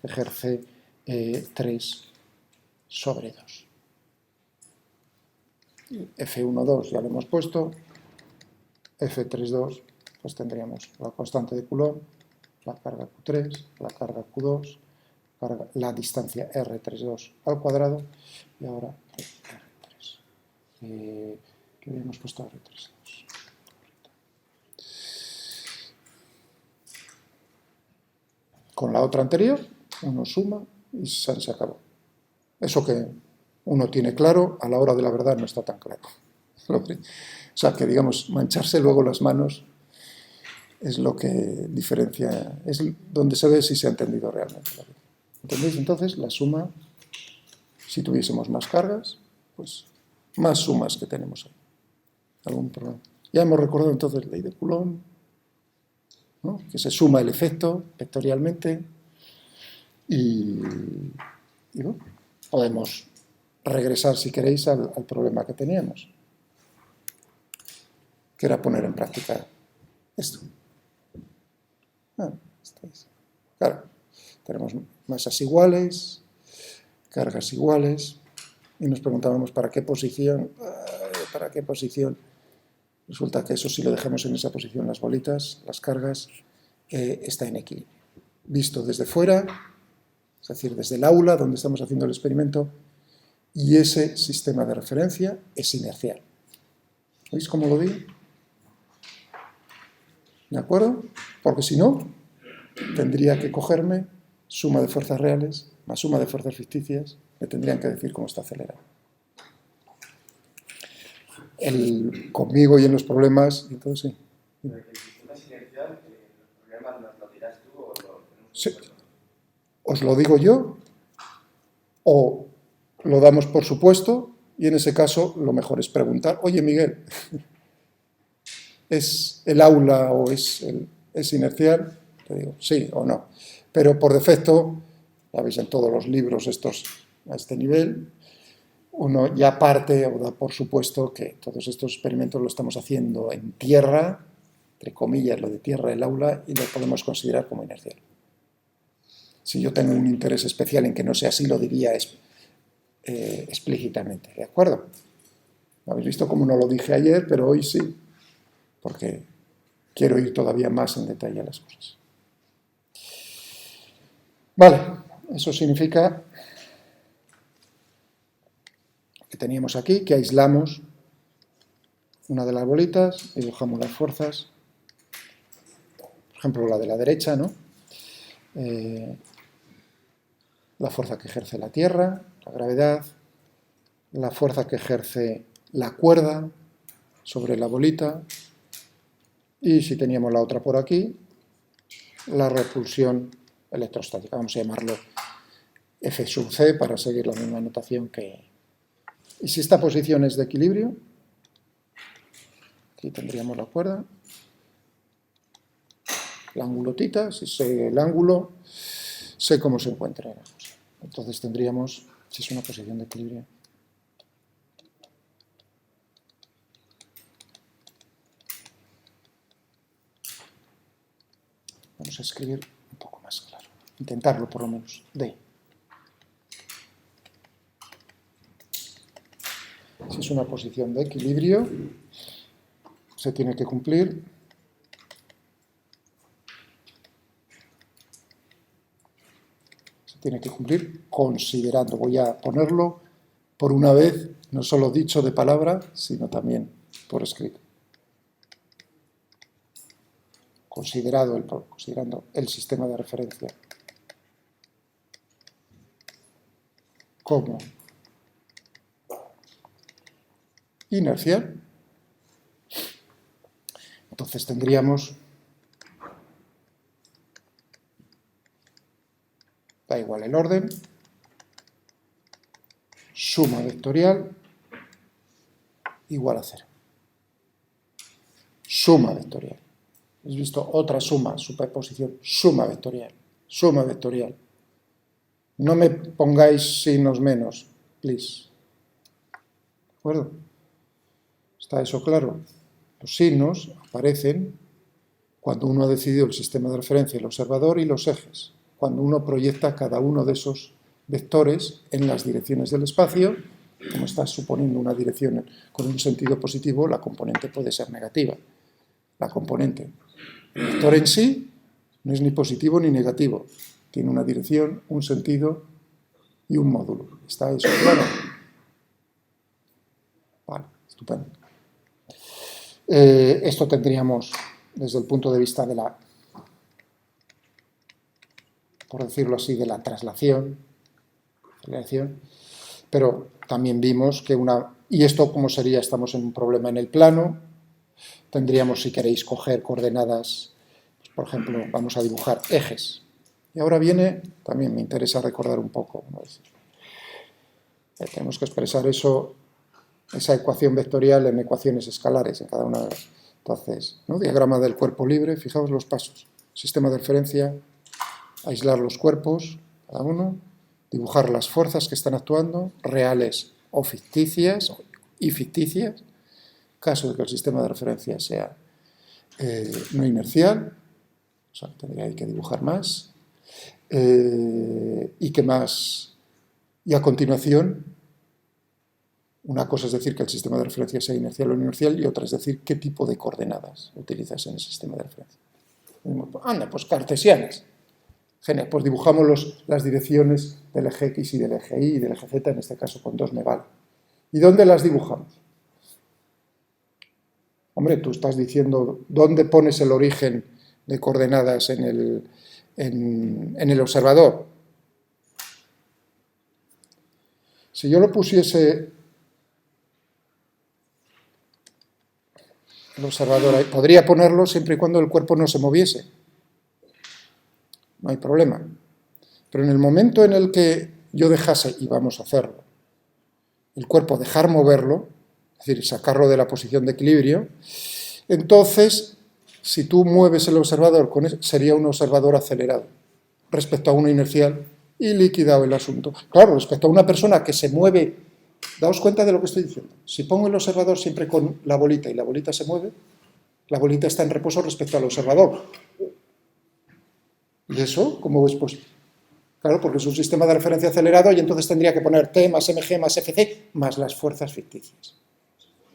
que ejerce 3 sobre 2. F1,2 ya lo hemos puesto, F3,2 pues tendríamos la constante de Coulomb, la carga Q3, la carga Q2, la distancia R32 al cuadrado y ahora R3. ¿Qué habíamos puesto R32? Con la otra anterior, uno suma y se acabó. Eso que uno tiene claro, a la hora de la verdad no está tan claro. O sea, que digamos, mancharse luego las manos es lo que diferencia, es donde se ve si se ha entendido realmente la vida. ¿Entendéis? Entonces, la suma, si tuviésemos más cargas, pues más sumas que tenemos ahí. ¿Algún problema? Ya hemos recordado entonces la ley de Coulomb, ¿no? Que se suma el efecto vectorialmente y bueno, podemos regresar, si queréis, al problema que teníamos, que era poner en práctica esto. Claro, tenemos masas iguales, cargas iguales, y nos preguntábamos ¿para qué posición? ¿Para qué posición? Resulta que eso, si lo dejamos en esa posición, las bolitas, las cargas, está en equilibrio. Visto desde fuera, es decir, desde el aula donde estamos haciendo el experimento, y ese sistema de referencia es inercial. ¿Veis cómo lo digo? ¿De acuerdo? Porque si no, tendría que cogerme suma de fuerzas reales más suma de fuerzas ficticias, me tendrían que decir cómo está acelerado. Conmigo y en los problemas, entonces sí. Pero el sistema es inercial, los problemas los dirás tú o lo... Sí. Os lo digo yo, o lo damos por supuesto, y en ese caso lo mejor es preguntar, oye Miguel, ¿es el aula o es inercial? Te digo, sí o no. Pero por defecto, ya veis en todos los libros estos a este nivel, uno ya parte o da por supuesto que todos estos experimentos lo estamos haciendo en tierra, entre comillas lo de tierra del aula, y lo podemos considerar como inercial. Si yo tengo un interés especial en que no sea así, lo diría explícitamente, ¿de acuerdo? Habéis visto cómo no lo dije ayer, pero hoy sí, porque quiero ir todavía más en detalle a las cosas. Vale, eso significa que teníamos aquí, que aislamos una de las bolitas y dibujamos las fuerzas, por ejemplo la de la derecha, ¿no? La fuerza que ejerce la Tierra, la gravedad, la fuerza que ejerce la cuerda sobre la bolita, y si teníamos la otra por aquí, la repulsión electrostática, vamos a llamarlo F sub C para seguir la misma notación que... Y si esta posición es de equilibrio, aquí tendríamos la cuerda, el ángulo θ, si sé el ángulo, sé cómo se encuentra. Entonces tendríamos, si es una posición de equilibrio, vamos a escribir un poco más claro, intentarlo por lo menos, D. Si es una posición de equilibrio, se tiene que cumplir considerando, voy a ponerlo por una vez, no solo dicho de palabra, sino también por escrito. Considerando el sistema de referencia como inercial, entonces tendríamos, da igual el orden, suma vectorial igual a 0. Suma vectorial. ¿Habéis visto? Otra suma, superposición, suma vectorial, suma vectorial. No me pongáis signos menos, please. ¿De acuerdo? ¿Está eso claro? Los signos aparecen cuando uno ha decidido el sistema de referencia, el observador y los ejes. Cuando uno proyecta cada uno de esos vectores en las direcciones del espacio, como está suponiendo una dirección con un sentido positivo, la componente puede ser negativa. La componente. El vector en sí no es ni positivo ni negativo. Tiene una dirección, un sentido y un módulo. ¿Está eso claro? Vale, estupendo. Esto tendríamos desde el punto de vista de la, por decirlo así, de la traslación, aceleración, pero también vimos que y esto como sería, estamos en un problema en el plano, tendríamos, si queréis, coger coordenadas, pues, por ejemplo, vamos a dibujar ejes. Y ahora viene, también me interesa recordar un poco, ¿no? Tenemos que expresar eso, esa ecuación vectorial en ecuaciones escalares en cada una de las. Entonces, ¿no? Diagrama del cuerpo libre, fijaos los pasos. Sistema de referencia, aislar los cuerpos, cada uno, dibujar las fuerzas que están actuando, reales o ficticias, y ficticias, caso de que el sistema de referencia sea no inercial, o sea, tendría que dibujar más, y que más, y a continuación Una cosa es decir que el sistema de referencia sea inercial o no inercial y otra es decir qué tipo de coordenadas utilizas en el sistema de referencia. Anda, pues cartesianas. Genial, pues dibujamos las direcciones del eje X y del eje Y y del eje Z, en este caso con 2 me vale. ¿Y dónde las dibujamos? Hombre, tú estás diciendo dónde pones el origen de coordenadas en el observador. Si yo lo pusiese el observador ahí, podría ponerlo siempre y cuando el cuerpo no se moviese. No hay problema. Pero en el momento en el que yo dejase, y vamos a hacerlo, el cuerpo dejar moverlo, es decir, sacarlo de la posición de equilibrio, entonces, si tú mueves el observador, sería un observador acelerado respecto a uno inercial y liquidado el asunto. Claro, respecto a una persona que se mueve, daos cuenta de lo que estoy diciendo. Si pongo el observador siempre con la bolita y la bolita se mueve, la bolita está en reposo respecto al observador. ¿Y eso cómo es posible? Claro, porque es un sistema de referencia acelerado y entonces tendría que poner T más mg más fc más las fuerzas ficticias.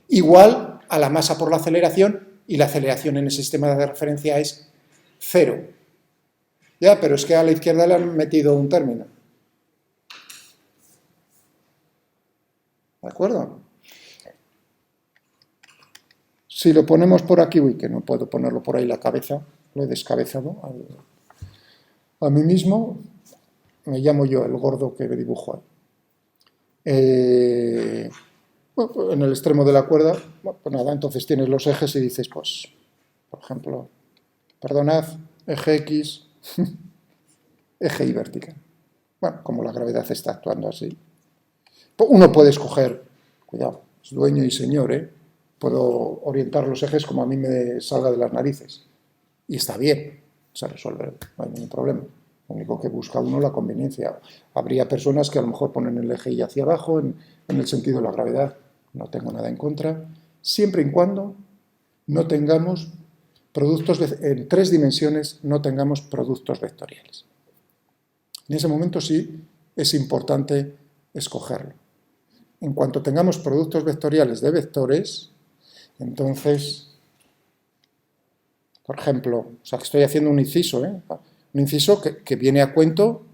Igual a la masa por la aceleración, y la aceleración en el sistema de referencia es 0. Ya, pero es que a la izquierda le han metido un término. ¿De acuerdo? Si lo ponemos por aquí, uy, que no puedo ponerlo por ahí la cabeza, lo he descabezado a mí mismo, me llamo yo el gordo que dibujo ahí. En el extremo de la cuerda, bueno, pues nada, entonces tienes los ejes y dices, pues, por ejemplo, perdonad, eje X, eje Y vertical. Bueno, como la gravedad está actuando así. Uno puede escoger, cuidado, es dueño y señor, puedo orientar los ejes como a mí me salga de las narices. Y está bien, se resuelve, no hay ningún problema. Lo único que busca uno es la conveniencia. Habría personas que a lo mejor ponen el eje Y hacia abajo en el sentido de la gravedad. No tengo nada en contra, siempre y cuando no tengamos productos en 3 dimensiones, no tengamos productos vectoriales. En ese momento sí es importante escogerlo. En cuanto tengamos productos vectoriales de vectores, entonces, por ejemplo, o sea, que estoy haciendo un inciso, un inciso que viene a cuento,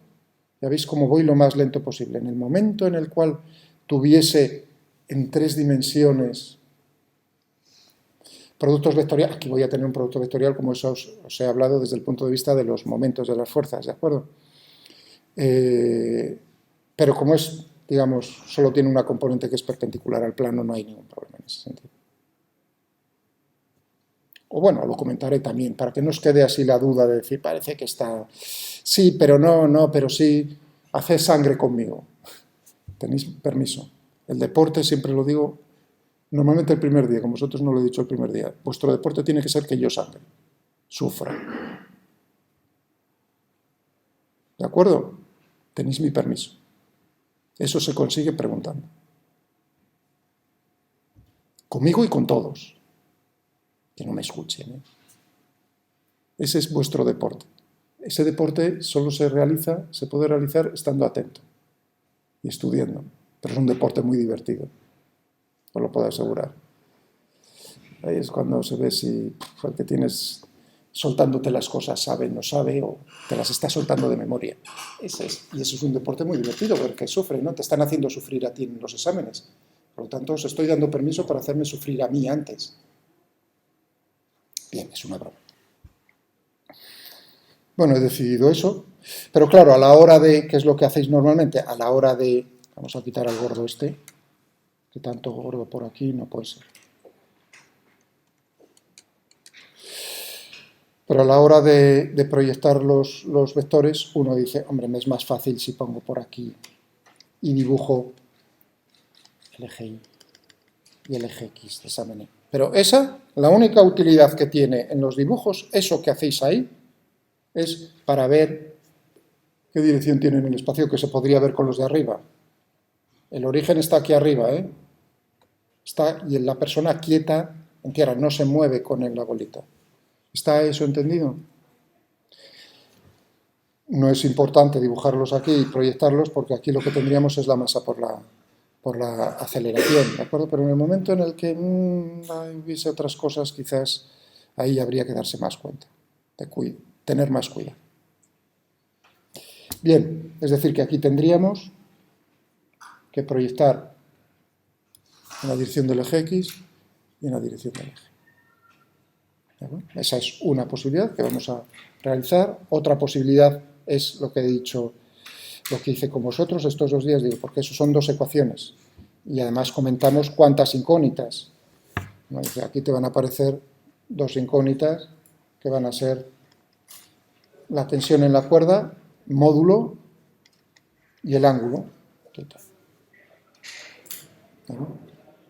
ya veis cómo voy lo más lento posible. En el momento en el cual tuviese en 3 dimensiones productos vectoriales, aquí voy a tener un producto vectorial como eso os he hablado desde el punto de vista de los momentos de las fuerzas, ¿de acuerdo? Pero como es, digamos, solo tiene una componente que es perpendicular al plano, no hay ningún problema en ese sentido. O bueno, lo comentaré también, para que no os quede así la duda de decir, parece que está, sí, pero no, pero sí, haced sangre conmigo. Tenéis permiso. El deporte, siempre lo digo, normalmente el primer día, como vosotros no lo he dicho el primer día, vuestro deporte tiene que ser que yo sangre, sufra. ¿De acuerdo? Tenéis mi permiso. Eso se consigue preguntando. Conmigo y con todos. Que no me escuchen. Ese es vuestro deporte. Ese deporte solo se puede realizar estando atento y estudiando. Pero es un deporte muy divertido. Os lo puedo asegurar. Ahí es cuando se ve si el que tienes soltándote las cosas sabe, no sabe, o te las está soltando de memoria. Y eso es un deporte muy divertido, porque sufre, ¿no? Te están haciendo sufrir a ti en los exámenes. Por lo tanto, os estoy dando permiso para hacerme sufrir a mí antes. Bien, es una broma. Bueno, he decidido eso. Pero claro, a la hora de, ¿qué es lo que hacéis normalmente? A la hora de, vamos a quitar al gordo este, que tanto gordo por aquí no puede ser. Pero a la hora de proyectar los vectores, uno dice, hombre, me es más fácil si pongo por aquí y dibujo el eje Y y el eje X de esa manera. Pero la única utilidad que tiene en los dibujos, eso que hacéis ahí, es para ver qué dirección tiene en el espacio, que se podría ver con los de arriba. El origen está aquí arriba, está, y la persona quieta en tierra, no se mueve con la bolita. ¿Está eso entendido? No es importante dibujarlos aquí y proyectarlos porque aquí lo que tendríamos es la masa por por la aceleración, ¿de acuerdo? Pero en el momento en el que hubiese otras cosas, quizás ahí habría que darse más cuenta, tener más cuidado. Bien, es decir, que aquí tendríamos que proyectar en la dirección del eje X y en la dirección del eje. Esa es una posibilidad que vamos a realizar. Otra posibilidad es lo que he dicho, lo que hice con vosotros estos 2 días, digo, porque eso son 2 ecuaciones. Y además comentamos cuántas incógnitas. Aquí te van a aparecer 2 incógnitas que van a ser la tensión en la cuerda, módulo y el ángulo.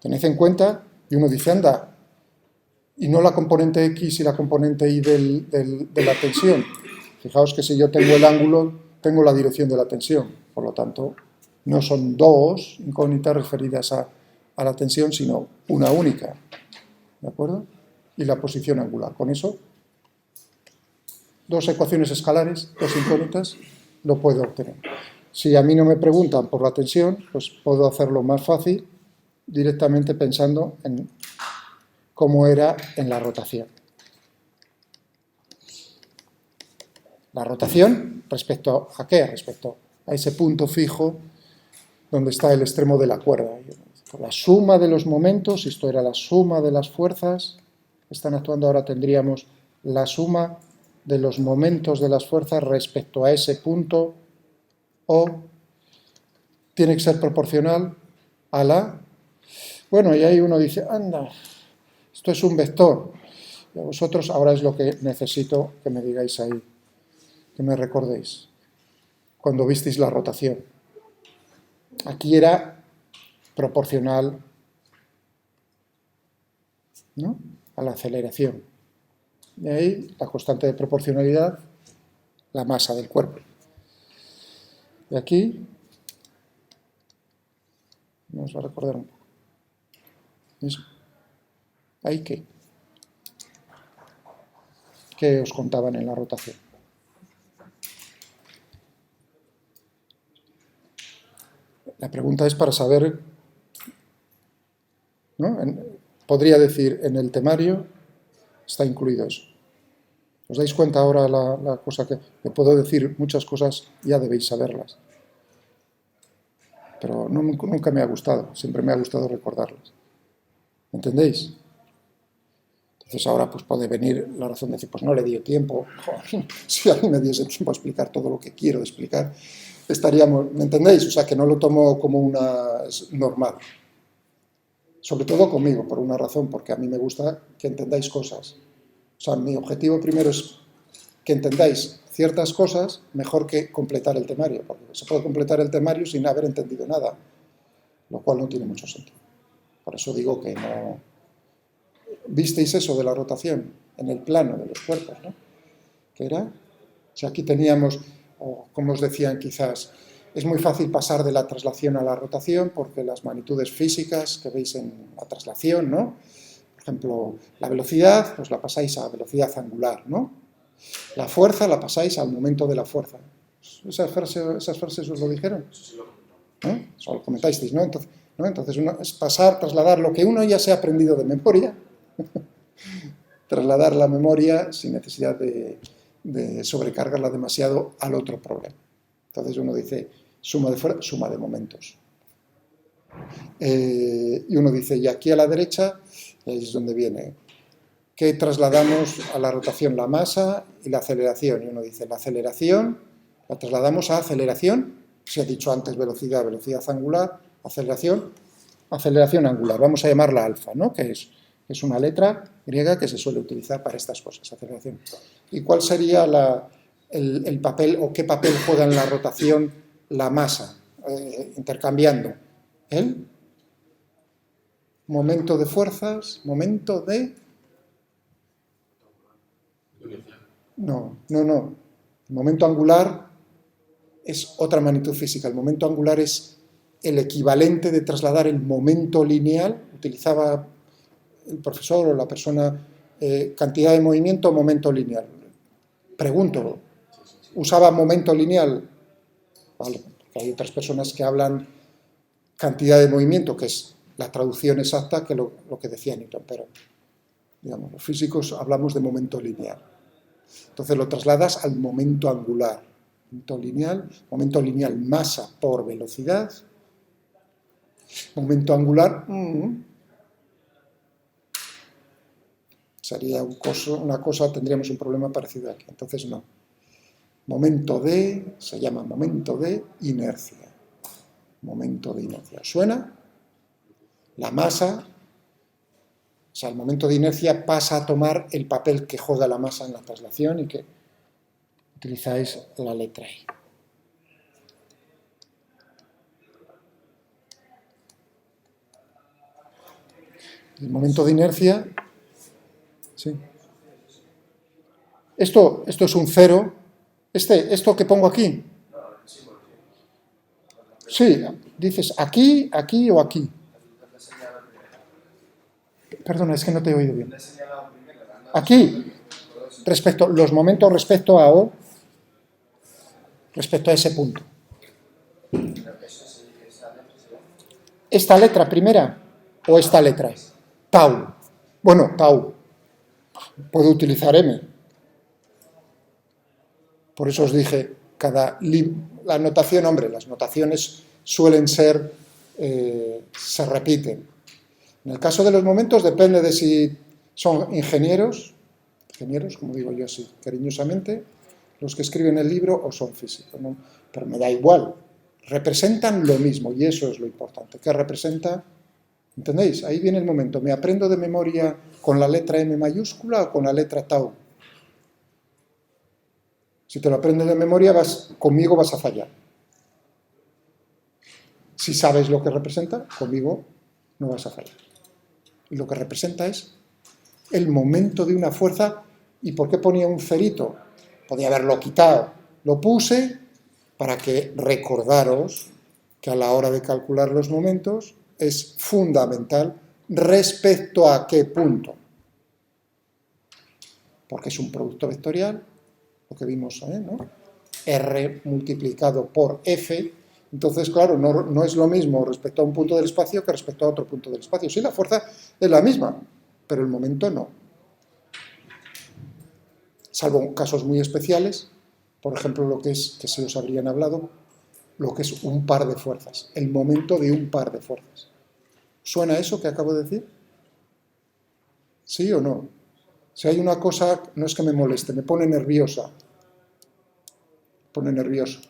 Tened en cuenta, y uno dice, anda, y no la componente X y la componente Y de la tensión. Fijaos que si yo tengo el ángulo, tengo la dirección de la tensión. Por lo tanto, no son 2 incógnitas referidas a la tensión, sino una única. ¿De acuerdo? Y la posición angular. Con eso, 2 ecuaciones escalares, 2 incógnitas, lo puedo obtener. Si a mí no me preguntan por la tensión, pues puedo hacerlo más fácil directamente pensando en cómo era en la rotación. La rotación, ¿respecto a qué? Respecto a ese punto fijo donde está el extremo de la cuerda. La suma de los momentos, esto era la suma de las fuerzas que están actuando, ahora tendríamos la suma de los momentos de las fuerzas respecto a ese punto, o tiene que ser proporcional a la... Bueno, y ahí uno dice, anda, esto es un vector. Y a vosotros ahora es lo que necesito que me digáis ahí, que me recordéis, cuando visteis la rotación. Aquí era proporcional, ¿no?, a la aceleración. Y ahí la constante de proporcionalidad, la masa del cuerpo. Y aquí, vamos a recordar un poco. Eso. ¿Ahí qué? ¿Qué os contaban en la rotación? La pregunta es para saber, ¿no? Podría decir, en el temario está incluido eso. ¿Os dais cuenta ahora la cosa que puedo decir? Muchas cosas ya debéis saberlas. Pero nunca me ha gustado, siempre me ha gustado recordarlas. ¿Entendéis? Entonces ahora pues puede venir la razón de decir, pues no le dio tiempo. Si a mí me diese tiempo a explicar todo lo que quiero explicar, estaríamos, ¿me entendéis? O sea, que no lo tomo como una normal. Sobre todo conmigo, por una razón, porque a mí me gusta que entendáis cosas. O sea, mi objetivo primero es que entendáis ciertas cosas mejor que completar el temario, porque se puede completar el temario sin haber entendido nada, lo cual no tiene mucho sentido. Por eso digo que no... ¿Visteis eso de la rotación en el plano de los cuerpos, ¿no? ¿Qué era? O sea, aquí teníamos, o como os decían quizás, es muy fácil pasar de la traslación a la rotación porque las magnitudes físicas que veis en la traslación, ¿no? Por ejemplo, la velocidad, pues la pasáis a velocidad angular, ¿no? La fuerza la pasáis al momento de la fuerza. ¿Esas frases os lo dijeron? ¿No? Eso lo comentasteis, ¿no? Entonces uno es pasar, trasladar lo que uno ya se ha aprendido de memoria, trasladar la memoria sin necesidad de sobrecargarla demasiado al otro problema. Entonces uno dice suma de fuerza, suma de momentos. Y uno dice, y aquí a la derecha, ahí es donde viene, que trasladamos a la rotación la masa y la aceleración. Y uno dice, la aceleración la trasladamos a aceleración, se ha dicho antes velocidad, velocidad angular, aceleración, aceleración angular. Vamos a llamarla alfa, ¿no? Que es una letra griega que se suele utilizar para estas cosas, aceleración. ¿Y cuál sería el papel o qué papel juega en la rotación la masa? Intercambiando el momento de fuerzas, momento de... No. El momento angular es otra magnitud física. El momento angular es el equivalente de trasladar el momento lineal. Utilizaba el profesor o la persona cantidad de movimiento o momento lineal. Pregunto, ¿usaba momento lineal? Vale, porque hay otras personas que hablan cantidad de movimiento, que es la traducción exacta que lo que decía Newton, pero digamos, los físicos hablamos de momento lineal. Entonces lo trasladas al momento angular. Momento lineal masa por velocidad. Momento angular sería una cosa, tendríamos un problema parecido aquí. Entonces no. Momento D se llama momento de inercia. Momento de inercia. ¿Suena? La masa, o sea, el momento de inercia pasa a tomar el papel que juega la masa en la traslación y que utilizáis la letra I. El momento de inercia, sí. Esto es un cero. Esto que pongo aquí. Sí, dices aquí, aquí o aquí. Perdona, es que no te he oído bien. Aquí, los momentos respecto a O, respecto a ese punto. ¿Esta letra primera o esta letra? Tau. Bueno, tau. Puedo utilizar M. Por eso os dije, la notación, hombre, las notaciones suelen ser, se repiten. En el caso de los momentos depende de si son ingenieros, como digo yo así cariñosamente, los que escriben el libro o son físicos, ¿no? Pero me da igual, representan lo mismo y eso es lo importante, ¿qué representa? ¿Entendéis? Ahí viene el momento, ¿me aprendo de memoria con la letra M mayúscula o con la letra tau? Si te lo aprendes de memoria, conmigo vas a fallar. Si sabes lo que representa, conmigo no vas a fallar. Y lo que representa es el momento de una fuerza. ¿Y por qué ponía un cerito? Podía haberlo quitado. Lo puse para que recordaros que a la hora de calcular los momentos es fundamental respecto a qué punto. Porque es un producto vectorial, lo que vimos, ¿no? R multiplicado por F. Entonces, claro, no es lo mismo respecto a un punto del espacio que respecto a otro punto del espacio. Sí, la fuerza es la misma, pero el momento no. Salvo casos muy especiales, por ejemplo, lo que es, que se os habrían hablado, lo que es un par de fuerzas, el momento de un par de fuerzas. ¿Suena eso que acabo de decir? ¿Sí o no? Si hay una cosa, no es que me moleste, me pone nerviosa. Pone nervioso.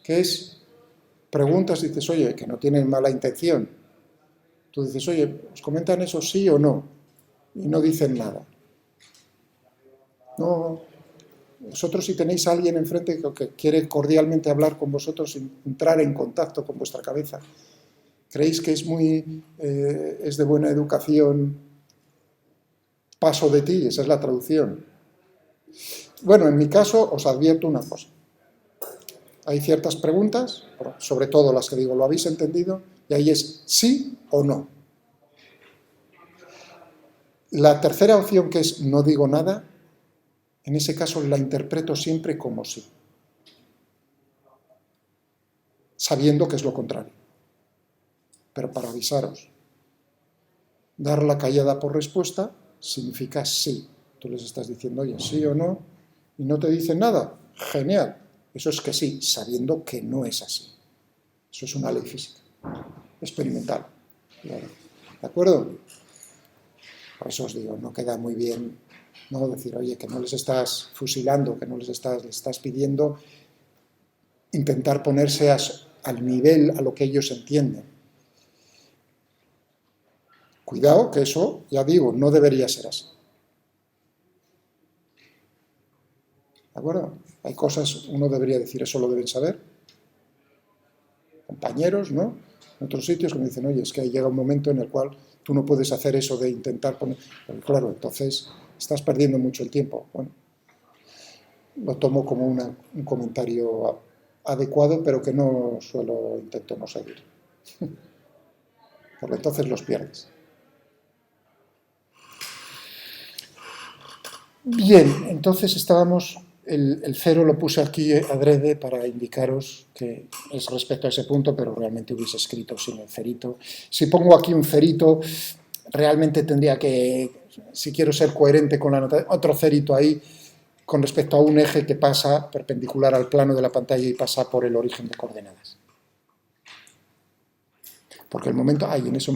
¿Qué es? Preguntas y dices, oye, que no tienen mala intención. Tú dices, oye, ¿os comentan eso sí o no? Y no dicen nada. No, vosotros si tenéis a alguien enfrente que quiere cordialmente hablar con vosotros, entrar en contacto con vuestra cabeza, ¿creéis que es es de buena educación? Paso de ti, esa es la traducción. Bueno, en mi caso os advierto una cosa. Hay ciertas preguntas, sobre todo las que digo, ¿lo habéis entendido? Y ahí es sí o no. La tercera opción, que es no digo nada, en ese caso la interpreto siempre como sí, sabiendo que es lo contrario. Pero para avisaros, dar la callada por respuesta significa sí. Tú les estás diciendo, oye, sí o no, y no te dicen nada. Genial. Eso es que sí, sabiendo que no es así. Eso es una ley física, experimental. ¿De acuerdo? Por eso os digo, no queda muy bien no decir, oye, que no les estás fusilando, que no les estás pidiendo intentar ponerse al nivel a lo que ellos entienden. Cuidado, que eso, ya digo, no debería ser así. ¿De acuerdo? Hay cosas, uno debería decir, eso lo deben saber. Compañeros, ¿no? En otros sitios que me dicen, oye, es que llega un momento en el cual tú no puedes hacer eso de intentar poner... Pero claro, entonces estás perdiendo mucho el tiempo. Bueno, lo tomo como un comentario adecuado, pero que no intento no seguir. Porque entonces los pierdes. Bien, entonces estábamos el cero lo puse aquí adrede para indicaros que es respecto a ese punto, pero realmente hubiese escrito sin el cerito. Si pongo aquí un cerito, realmente tendría que, si quiero ser coherente con la nota, otro cerito ahí con respecto a un eje que pasa perpendicular al plano de la pantalla y pasa por el origen de coordenadas. Porque el momento... en eso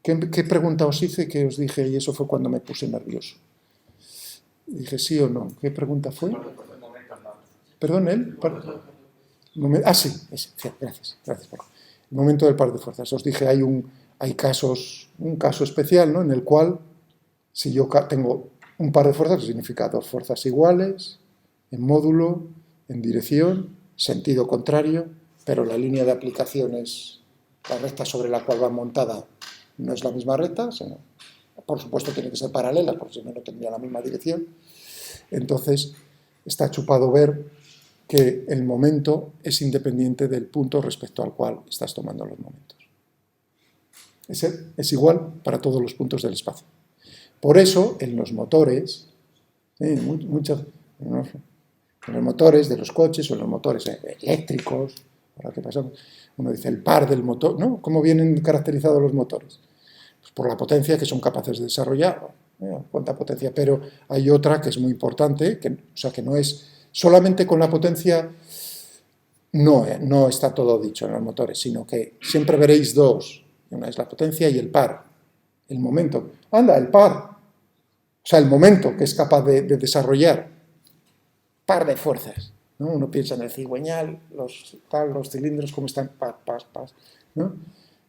¿Qué pregunta os hice que os dije? Y eso fue cuando me puse nervioso. Dije sí o no. ¿Qué pregunta fue? Perdón, él. Sí, gracias. El momento del par de fuerzas. Os dije, hay un caso especial, ¿no? En el cual, si yo tengo un par de fuerzas, que significa dos fuerzas iguales, en módulo, en dirección, sentido contrario, pero la línea de aplicación es la recta sobre la cual va montada, no es la misma recta, sino, por supuesto tiene que ser paralela, porque si no, no tendría la misma dirección. Entonces, está chupado ver que el momento es independiente del punto respecto al cual estás tomando los momentos. Es igual para todos los puntos del espacio. Por eso, en los motores, en los motores de los coches o en los motores eléctricos, ahora que pasamos, uno dice el par del motor, ¿no? ¿Cómo vienen caracterizados los motores? Pues por la potencia que son capaces de desarrollar, cuánta potencia, pero hay otra que es muy importante, o sea que no es solamente con la potencia, no está todo dicho en los motores, sino que siempre veréis dos, una es la potencia y el par, el momento. Anda, el par, o sea, el momento que es capaz de desarrollar par de fuerzas, ¿no? Uno piensa en el cigüeñal, los cilindros, cómo están, ¿no?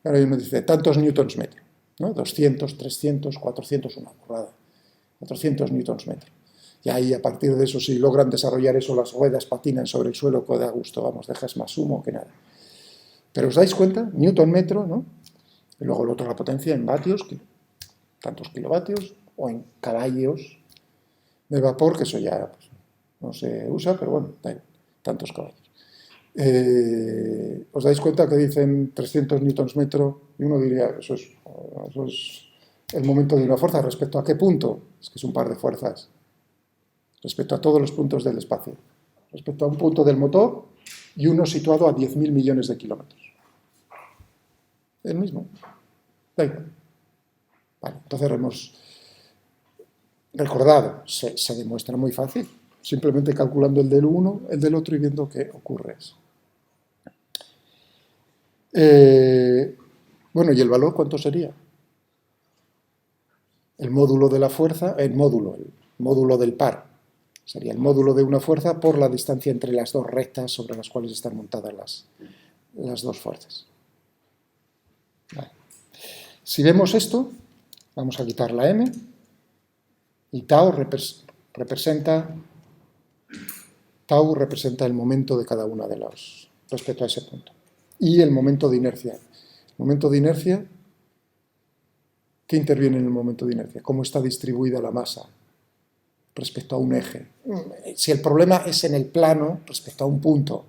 Ahora uno dice, tantos newtons metro, ¿no? 200, 300, 400, una burrada, 400 newtons metro. Y ahí, a partir de eso, si logran desarrollar eso, las ruedas patinan sobre el suelo, que da gusto, vamos, dejas más humo que nada. Pero os dais cuenta, newton metro, ¿no? Y luego el otro, la potencia en vatios, tantos kilovatios, o en caballos de vapor, que eso ya pues, no se usa, pero bueno, tantos caballos. ¿Os dais cuenta que dicen 300 newtons metro? Y uno diría, eso es el momento de una fuerza. ¿Respecto a qué punto? Es que es un par de fuerzas. Respecto a todos los puntos del espacio. Respecto a un punto del motor y uno situado a 10.000 millones de kilómetros. El mismo. Da igual. Vale, entonces hemos recordado, se demuestra muy fácil. Simplemente calculando el del uno, el del otro y viendo qué ocurre eso. Bueno, ¿y el valor cuánto sería? El módulo de la fuerza, el módulo del par. Sería el módulo de una fuerza por la distancia entre las dos rectas sobre las cuales están montadas las dos fuerzas. Vale. Si vemos esto, vamos a quitar la m y tau representa el momento de cada una de los respecto a ese punto. Y el momento de inercia. El momento de inercia, ¿qué interviene en el momento de inercia? ¿Cómo está distribuida la masa respecto a un eje? Si el problema es en el plano respecto a un punto,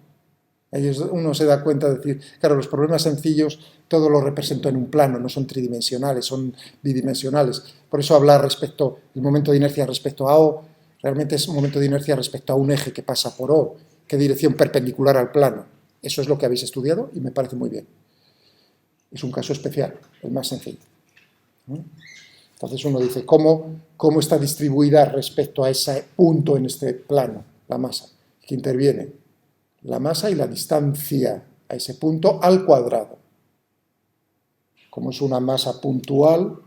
uno se da cuenta de decir, claro, los problemas sencillos todo lo represento en un plano, no son tridimensionales, son bidimensionales. Por eso hablar respecto, el momento de inercia respecto a O, realmente es un momento de inercia respecto a un eje que pasa por O, qué dirección perpendicular al plano. Eso es lo que habéis estudiado y me parece muy bien. Es un caso especial, el más sencillo. Entonces uno dice, ¿cómo está distribuida respecto a ese punto en este plano, la masa? ¿Qué interviene? La masa y la distancia a ese punto al cuadrado. Como es una masa puntual,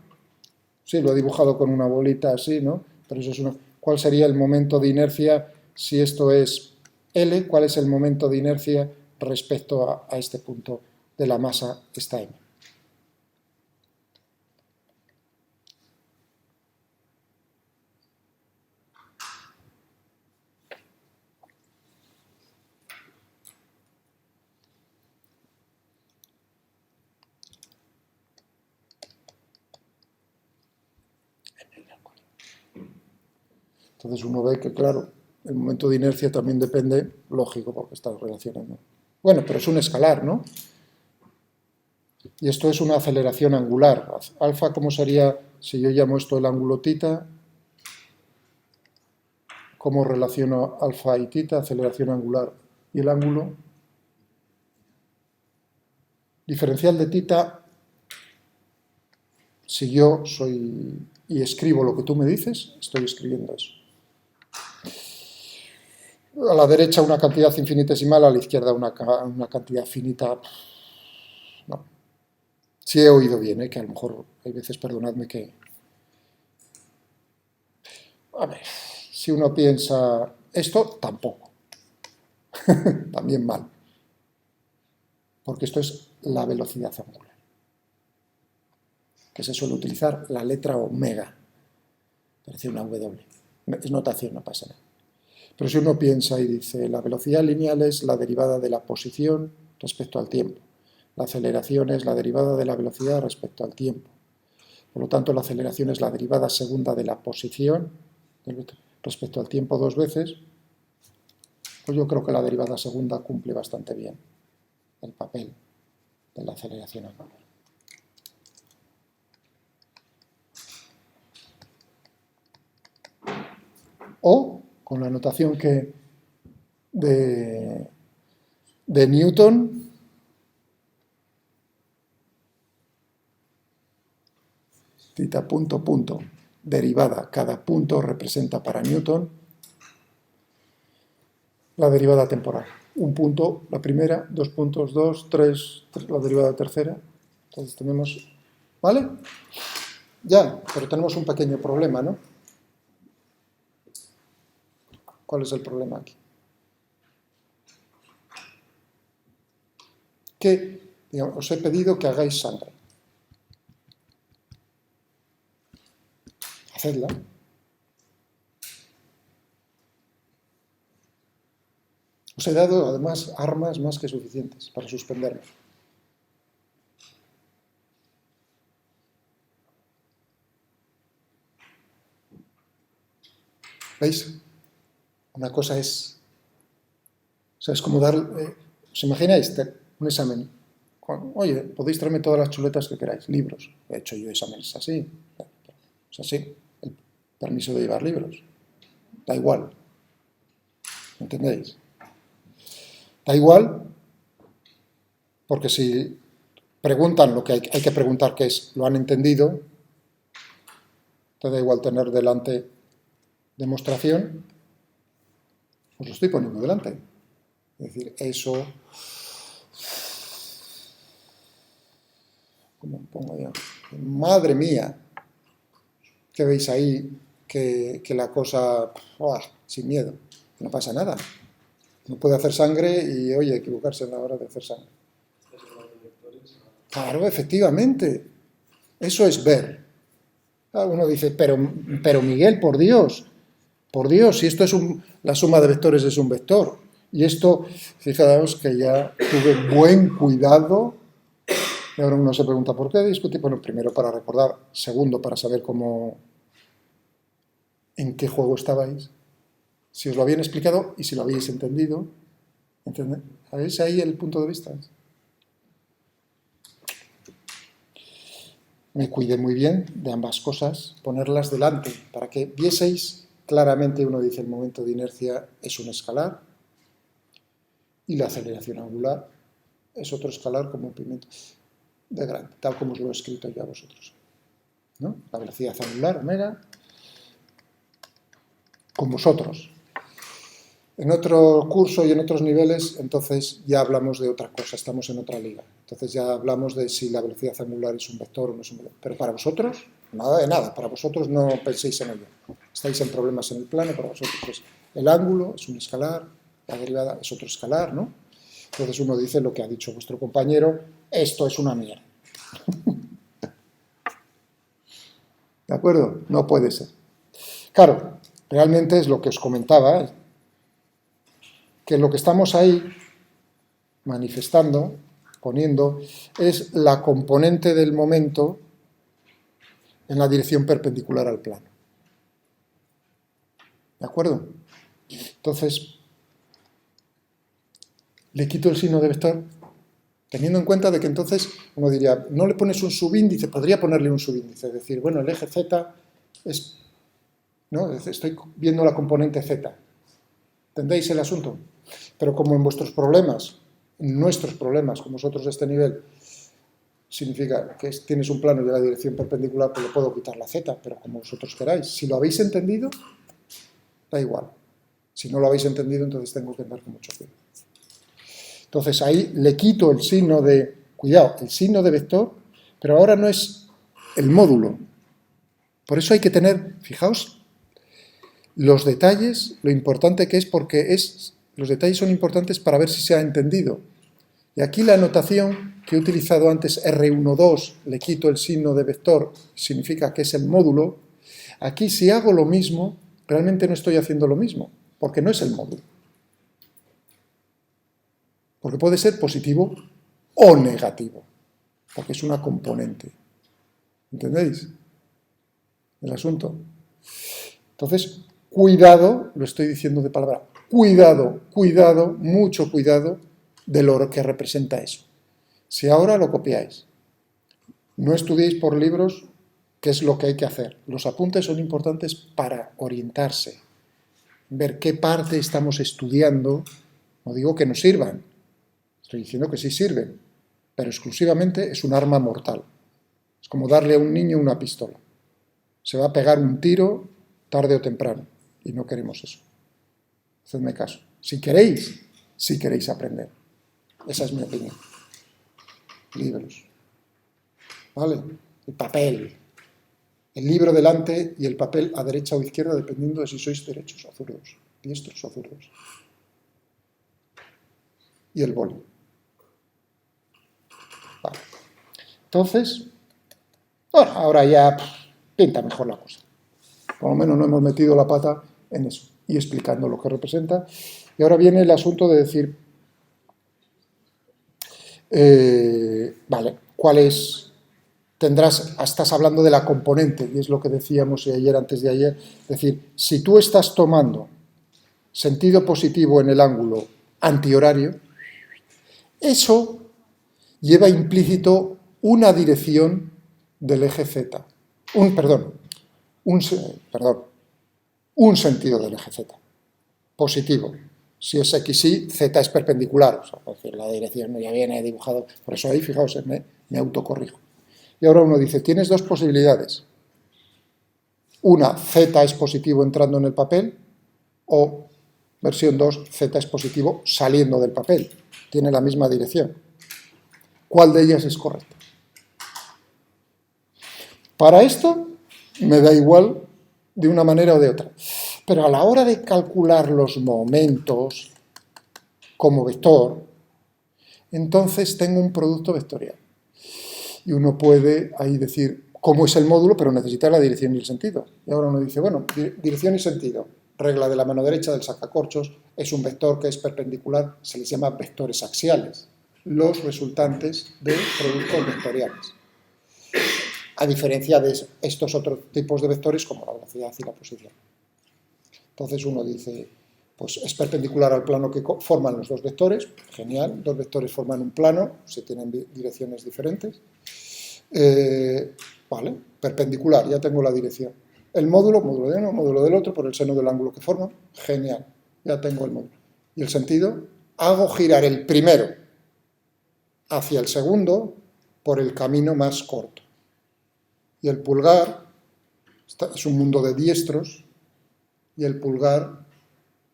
sí, lo he dibujado con una bolita así, ¿no? Pero eso es ¿cuál sería el momento de inercia si esto es L? ¿Cuál es el momento de inercia respecto a este punto de la masa que está M? Entonces uno ve que, claro, el momento de inercia también depende, lógico, porque está relacionando. Bueno, pero es un escalar, ¿no? Y esto es una aceleración angular. Alfa, ¿cómo sería si yo llamo esto el ángulo tita? cómo relaciono alfa y tita, aceleración angular y el ángulo. Diferencial de tita, si yo soy y escribo lo que tú me dices, estoy escribiendo eso. A la derecha una cantidad infinitesimal, a la izquierda una cantidad finita. No. Si he oído bien, que a lo mejor hay veces, perdonadme que... A ver, si uno piensa esto, tampoco. También mal. Porque esto es la velocidad angular. Que se suele utilizar la letra omega. Parece una W. Es notación, no pasa nada. Pero si uno piensa y dice, la velocidad lineal es la derivada de la posición respecto al tiempo. La aceleración es la derivada de la velocidad respecto al tiempo. Por lo tanto, la aceleración es la derivada segunda de la posición respecto al tiempo 2 veces. Pues yo creo que la derivada segunda cumple bastante bien el papel de la aceleración angular. O, con la notación que de Newton, tita punto punto, derivada, cada punto representa para Newton la derivada temporal. Un punto, la primera, 2 puntos, 2, 3, la derivada tercera. Entonces tenemos, ¿vale? Ya, pero tenemos un pequeño problema, ¿no? ¿Cuál es el problema aquí? Que digamos, os he pedido que hagáis sangre. Hacedla. Os he dado, además, armas más que suficientes para suspendernos. ¿Veis? Una cosa es... O sea, es como dar... ¿os imagináis un examen? Oye, podéis traerme todas las chuletas que queráis, libros. He hecho yo exámenes así. Es así. El permiso de llevar libros. Da igual. ¿Entendéis? Da igual, porque si preguntan lo que hay que preguntar, que es, ¿lo han entendido? Te da igual tener delante demostración, os lo estoy poniendo delante. Es decir, eso... ¿Cómo pongo yo? Madre mía, que veis ahí que la cosa... sin miedo, no pasa nada. No puede hacer sangre y, oye, equivocarse en la hora de hacer sangre. Claro, efectivamente. Eso es ver. Uno dice, pero Miguel, por Dios, si esto es la suma de vectores es un vector. Y esto, fijaos que ya tuve buen cuidado. Y ahora uno se pregunta, ¿por qué discutir? Bueno, primero para recordar, segundo para saber en qué juego estabais, si os lo habían explicado y si lo habéis entendido. ¿Entendéis? ¿Veis ahí el punto de vista? Me cuidé muy bien de ambas cosas, ponerlas delante, para que vieseis claramente, uno dice, el momento de inercia es un escalar y la aceleración angular es otro escalar como un pimiento de grande, tal como os lo he escrito yo a vosotros. ¿No? La velocidad angular, omega, con vosotros. En otro curso y en otros niveles, entonces ya hablamos de otra cosa, estamos en otra liga. Entonces ya hablamos de si la velocidad angular es un vector o no es un vector. Pero para vosotros, nada de nada, para vosotros no penséis en ello. Estáis en problemas en el plano, para vosotros es el ángulo es un escalar, la derivada es otro escalar, ¿no? Entonces uno dice lo que ha dicho vuestro compañero, esto es una mierda. ¿De acuerdo? No puede ser. Claro, realmente es lo que os comentaba, que lo que estamos ahí manifestando, poniendo, es la componente del momento en la dirección perpendicular al plano. ¿De acuerdo? Entonces, le quito el signo de vector, teniendo en cuenta de que entonces uno diría, no le pones un subíndice, podría ponerle un subíndice, es decir, bueno, el eje Z es ¿no? Estoy viendo la componente z. ¿Entendéis el asunto? Pero como en vuestros problemas, en nuestros problemas, con vosotros de este nivel, significa que tienes un plano de la dirección perpendicular, pues le puedo quitar la z, pero como vosotros queráis. Si lo habéis entendido, da igual. Si no lo habéis entendido, entonces tengo que andar con mucho cuidado. Entonces ahí le quito el signo de, cuidado, el signo de vector, pero ahora no es el módulo. Por eso hay que tener, fijaos, los detalles, lo importante que es, porque los detalles son importantes para ver si se ha entendido. Y aquí la anotación que he utilizado antes, R12, le quito el signo de vector, significa que es el módulo. Aquí si hago lo mismo, realmente no estoy haciendo lo mismo, porque no es el módulo. Porque puede ser positivo o negativo, porque es una componente. ¿Entendéis el asunto? Entonces, cuidado, lo estoy diciendo de palabra, cuidado, cuidado, mucho cuidado de lo que representa eso. Si ahora lo copiáis, no estudiéis por libros qué es lo que hay que hacer. Los apuntes son importantes para orientarse, ver qué parte estamos estudiando. No digo que no sirvan, estoy diciendo que sí sirven, pero exclusivamente es un arma mortal. Es como darle a un niño una pistola. Se va a pegar un tiro tarde o temprano, y no queremos eso. Hacedme caso. Si queréis aprender. Esa es mi opinión. Libros. ¿Vale? El papel. El libro delante y el papel a derecha o izquierda, dependiendo de si sois derechos o zurdos, diestros o zurdos. Y el boli. Vale. Entonces, bueno, ahora ya pinta mejor la cosa. Por lo menos no hemos metido la pata en eso y explicando lo que representa. Y ahora viene el asunto de decir, vale, ¿cuál es? Estás hablando de la componente, y es lo que decíamos ayer, antes de ayer, es decir, si tú estás tomando sentido positivo en el ángulo antihorario, eso lleva implícito una dirección del eje Z, un sentido del eje Z, positivo. Si es XY, Z es perpendicular, o sea, es decir, la dirección ya viene dibujado, por eso ahí, fijaos, me autocorrijo. Y ahora uno dice, tienes dos posibilidades. Una, Z es positivo entrando en el papel, o, versión 2, Z es positivo saliendo del papel. Tiene la misma dirección. ¿Cuál de ellas es correcta? Para esto, me da igual de una manera o de otra. Pero a la hora de calcular los momentos como vector, entonces tengo un producto vectorial. Y uno puede ahí decir cómo es el módulo, pero necesita la dirección y el sentido. Y ahora uno dice, bueno, dirección y sentido. Regla de la mano derecha del sacacorchos, es un vector que es perpendicular, se les llama vectores axiales, los resultantes de productos vectoriales. A diferencia de estos otros tipos de vectores como la velocidad y la posición. Entonces uno dice, pues es perpendicular al plano que forman los dos vectores, genial, dos vectores forman un plano, se tienen direcciones diferentes. Vale, perpendicular, ya tengo la dirección. El módulo de uno, módulo del otro, por el seno del ángulo que forman, genial, ya tengo el módulo. Y el sentido, hago girar el primero hacia el segundo por el camino más corto. Y el pulgar, es un mundo de diestros, y el pulgar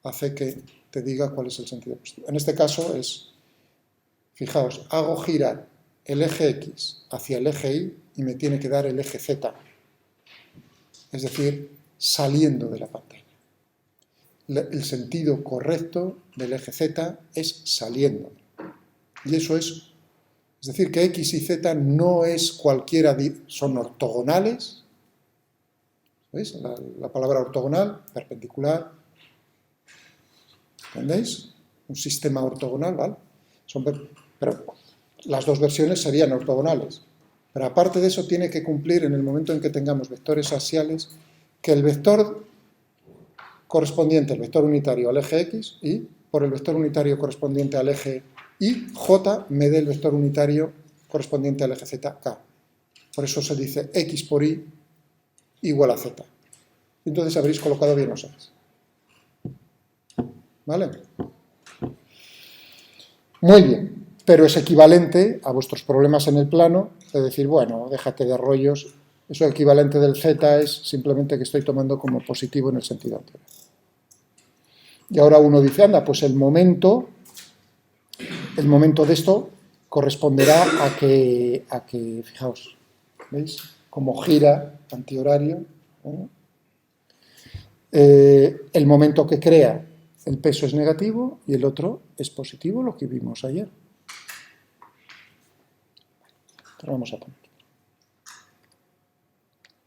hace que te diga cuál es el sentido positivo. En este caso es, fijaos, hago girar el eje X hacia el eje Y y me tiene que dar el eje Z, es decir, saliendo de la pantalla. El sentido correcto del eje Z es saliendo. Y eso es decir, que X y Z no es cualquiera, son ortogonales. ¿Veis? La palabra ortogonal, perpendicular. ¿Entendéis? Un sistema ortogonal, ¿vale? Pero las dos versiones serían ortogonales. Pero aparte de eso tiene que cumplir en el momento en que tengamos vectores axiales que el vector correspondiente, el vector unitario al eje X, y por el vector unitario correspondiente al eje Y, J me dé el vector unitario correspondiente al eje Z, K. Por eso se dice X por Y igual a Z. entonces habréis colocado bien los ejes. ¿Vale? Muy bien, pero es equivalente a vuestros problemas en el plano de decir, bueno, déjate de rollos, eso equivalente del z es simplemente que estoy tomando como positivo en el sentido anterior. Y ahora uno dice, anda, pues el momento de esto corresponderá a que fijaos, ¿veis? Como gira antihorario, ¿no? El momento que crea el peso es negativo y el otro es positivo, lo que vimos ayer. Lo vamos a poner.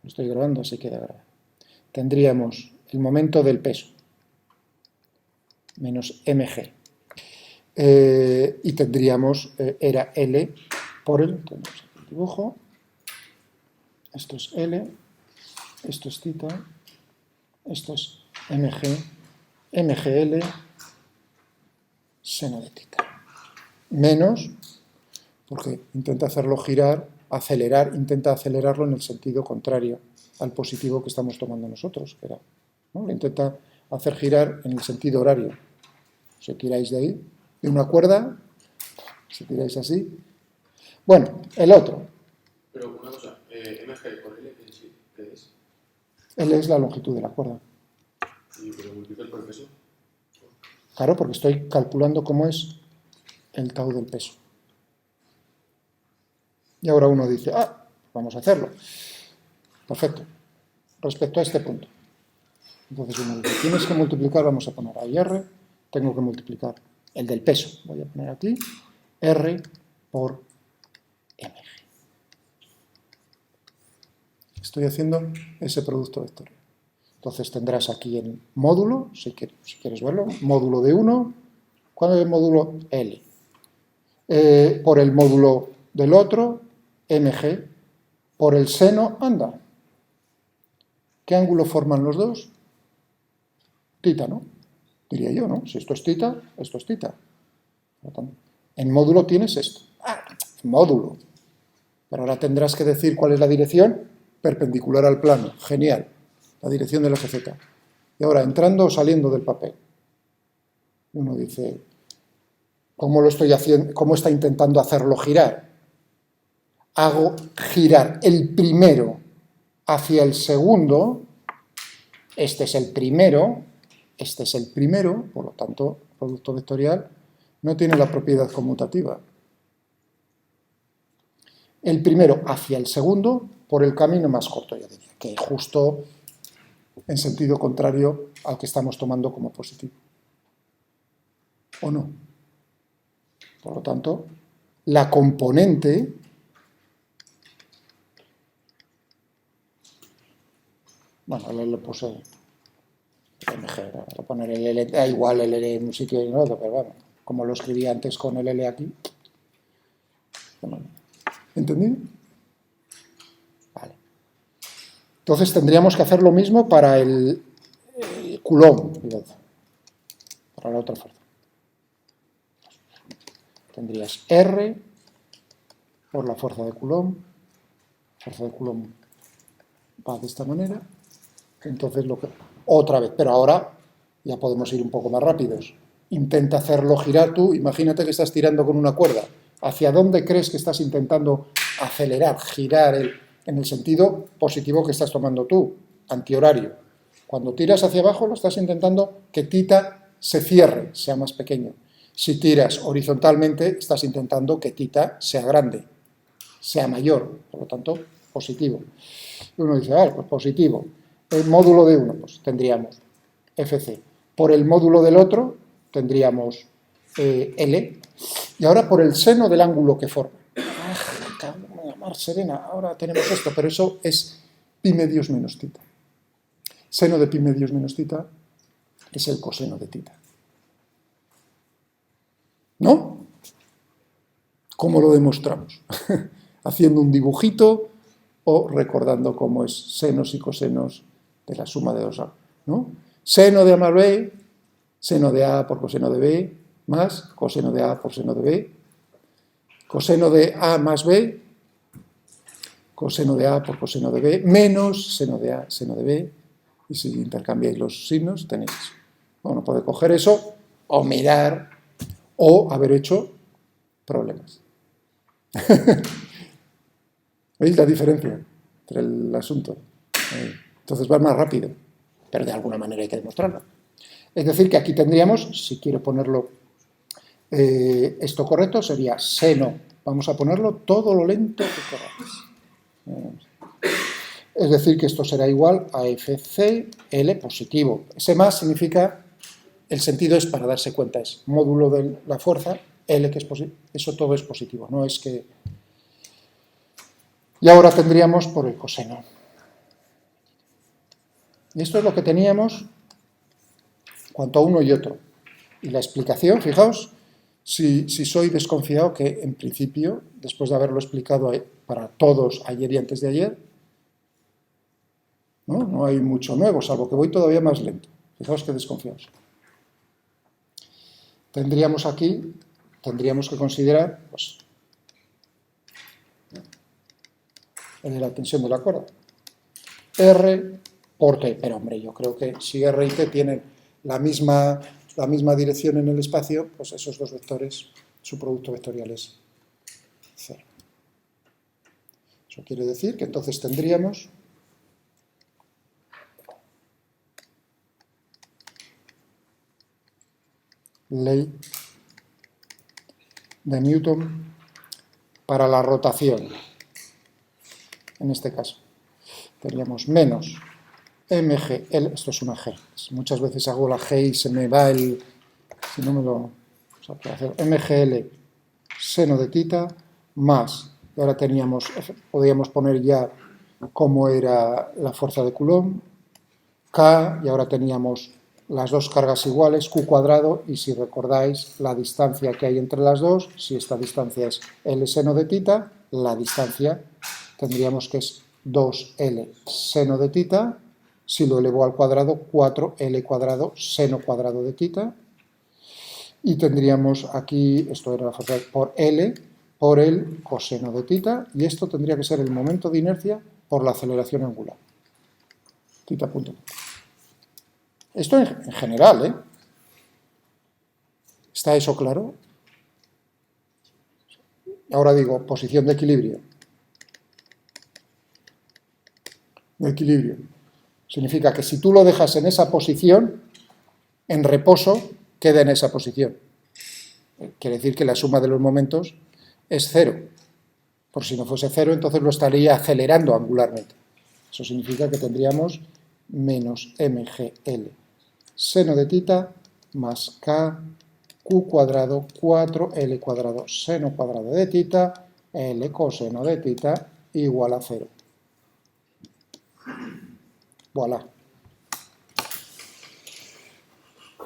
Lo estoy grabando, así queda grabado. Tendríamos el momento del peso menos mg. Y tendríamos, era L por el, tenemos aquí el dibujo, esto es L, esto es θ, esto es mgl, seno de θ. Menos, porque intenta hacerlo girar, acelerar, intenta acelerarlo en el sentido contrario al positivo que estamos tomando nosotros, que era, ¿no? Lo intenta hacer girar en el sentido horario. Si tiráis de ahí, de una cuerda, si tiráis así. Bueno, el otro. Pero una cosa, mg por L, ¿qué es? L es la longitud de la cuerda. ¿Y pero multiplicas por el peso? Claro, porque estoy calculando cómo es el tau del peso. Y ahora uno dice, vamos a hacerlo. Perfecto. Respecto a este punto. Entonces uno dice, tienes que multiplicar, vamos a poner ahí R, tengo que multiplicar el del peso. Voy a poner aquí R por mg. Estoy haciendo ese producto vectorial. Entonces tendrás aquí el módulo, si quieres verlo, módulo de 1. ¿Cuál es el módulo? L. Por el módulo del otro, mg. Por el seno, anda. ¿Qué ángulo forman los dos? Tita, ¿no? Diría yo, ¿no? Si esto es tita, esto es tita. En módulo tienes esto. Módulo. Pero ahora tendrás que decir cuál es la dirección perpendicular al plano. Genial. La dirección del eje Z. Y ahora, entrando o saliendo del papel. Uno dice, ¿cómo lo estoy haciendo? ¿Cómo está intentando hacerlo girar? Hago girar el primero hacia el segundo. Este es el primero. Este es el primero. Por lo tanto, producto vectorial no tiene la propiedad conmutativa. El primero hacia el segundo por el camino más corto, yo diría, que justo en sentido contrario al que estamos tomando como positivo. ¿O no? Por lo tanto, la componente bueno, le puse mg, voy a poner el L, da igual el L en un sitio y en otro, pero bueno, como lo escribí antes con el L aquí. ¿Entendido? Vale. Entonces tendríamos que hacer lo mismo para el Coulomb, para la otra fuerza. Tendrías R por la fuerza de Coulomb. La fuerza de Coulomb va de esta manera. Entonces, otra vez, pero ahora ya podemos ir un poco más rápidos. Intenta hacerlo girar tú. Imagínate que estás tirando con una cuerda. ¿Hacia dónde crees que estás intentando acelerar, girar en el sentido positivo que estás tomando tú, antihorario? Cuando tiras hacia abajo, lo estás intentando que tita se cierre, sea más pequeño. Si tiras horizontalmente, estás intentando que tita sea grande, sea mayor, por lo tanto, positivo. Y uno dice, vale, pues positivo. El módulo de uno, pues tendríamos FC. Por el módulo del otro, tendríamos L. Y ahora por el seno del ángulo que forma. Mar Serena, ahora tenemos esto, pero eso es pi medios menos tita. Seno de pi medios menos tita es el coseno de tita. ¿No? ¿Cómo lo demostramos? Haciendo un dibujito o recordando cómo es senos y cosenos de la suma de dos A, ¿no? Seno de A más B, seno de A por coseno de B, más coseno de A por seno de B, coseno de A más B, coseno de A por coseno de B, menos seno de A, seno de B, Y si intercambiáis los signos, tenéis eso. Bueno, puede coger eso o mirar o haber hecho problemas. ¿Veis la diferencia entre el asunto? Entonces va más rápido, pero de alguna manera hay que demostrarlo. Es decir, que aquí tendríamos, si quiero ponerlo esto correcto, sería seno. Vamos a ponerlo todo lo lento que queráis. Es decir, que esto será igual a FC-L positivo. Ese más significa, el sentido es para darse cuenta, es módulo de la fuerza, L que es positivo, eso todo es positivo, no es que... Y ahora tendríamos por el coseno. Y esto es lo que teníamos cuanto a uno y otro. Y la explicación, fijaos, si soy desconfiado que en principio, después de haberlo explicado para todos ayer y antes de ayer, no hay mucho nuevo, salvo que voy todavía más lento. Fijaos que desconfiados. Tendríamos aquí, tendríamos que considerar pues, la tensión de la cuerda. R por T. Pero hombre, yo creo que si R y T tienen la misma dirección en el espacio, pues esos dos vectores, su producto vectorial es 0. Eso quiere decir que entonces tendríamos ley de Newton para la rotación. En este caso, tendríamos menos mgl, esto es una g. Muchas veces hago la g y se me va el... Si no me lo... O sea, puedo hacer mgl seno de tita más, y ahora podríamos poner ya cómo era la fuerza de Coulomb, K, y ahora teníamos las dos cargas iguales, Q cuadrado, y si recordáis la distancia que hay entre las dos, si esta distancia es L seno de tita, la distancia tendríamos que es 2L seno de tita, si lo elevo al cuadrado, 4L cuadrado seno cuadrado de tita, y tendríamos aquí, esto era la fuerza por L, por el coseno de tita, y esto tendría que ser el momento de inercia por la aceleración angular. Tita punto. Esto en general, ¿eh? ¿Está eso claro? Ahora digo, posición de equilibrio. De equilibrio. Significa que si tú lo dejas en esa posición, en reposo, queda en esa posición. Quiere decir que la suma de los momentos es 0. Por si no fuese 0, entonces lo estaría acelerando angularmente. Eso significa que tendríamos menos mgl seno de tita más k q cuadrado 4l cuadrado seno cuadrado de tita l coseno de tita igual a 0. Voilà.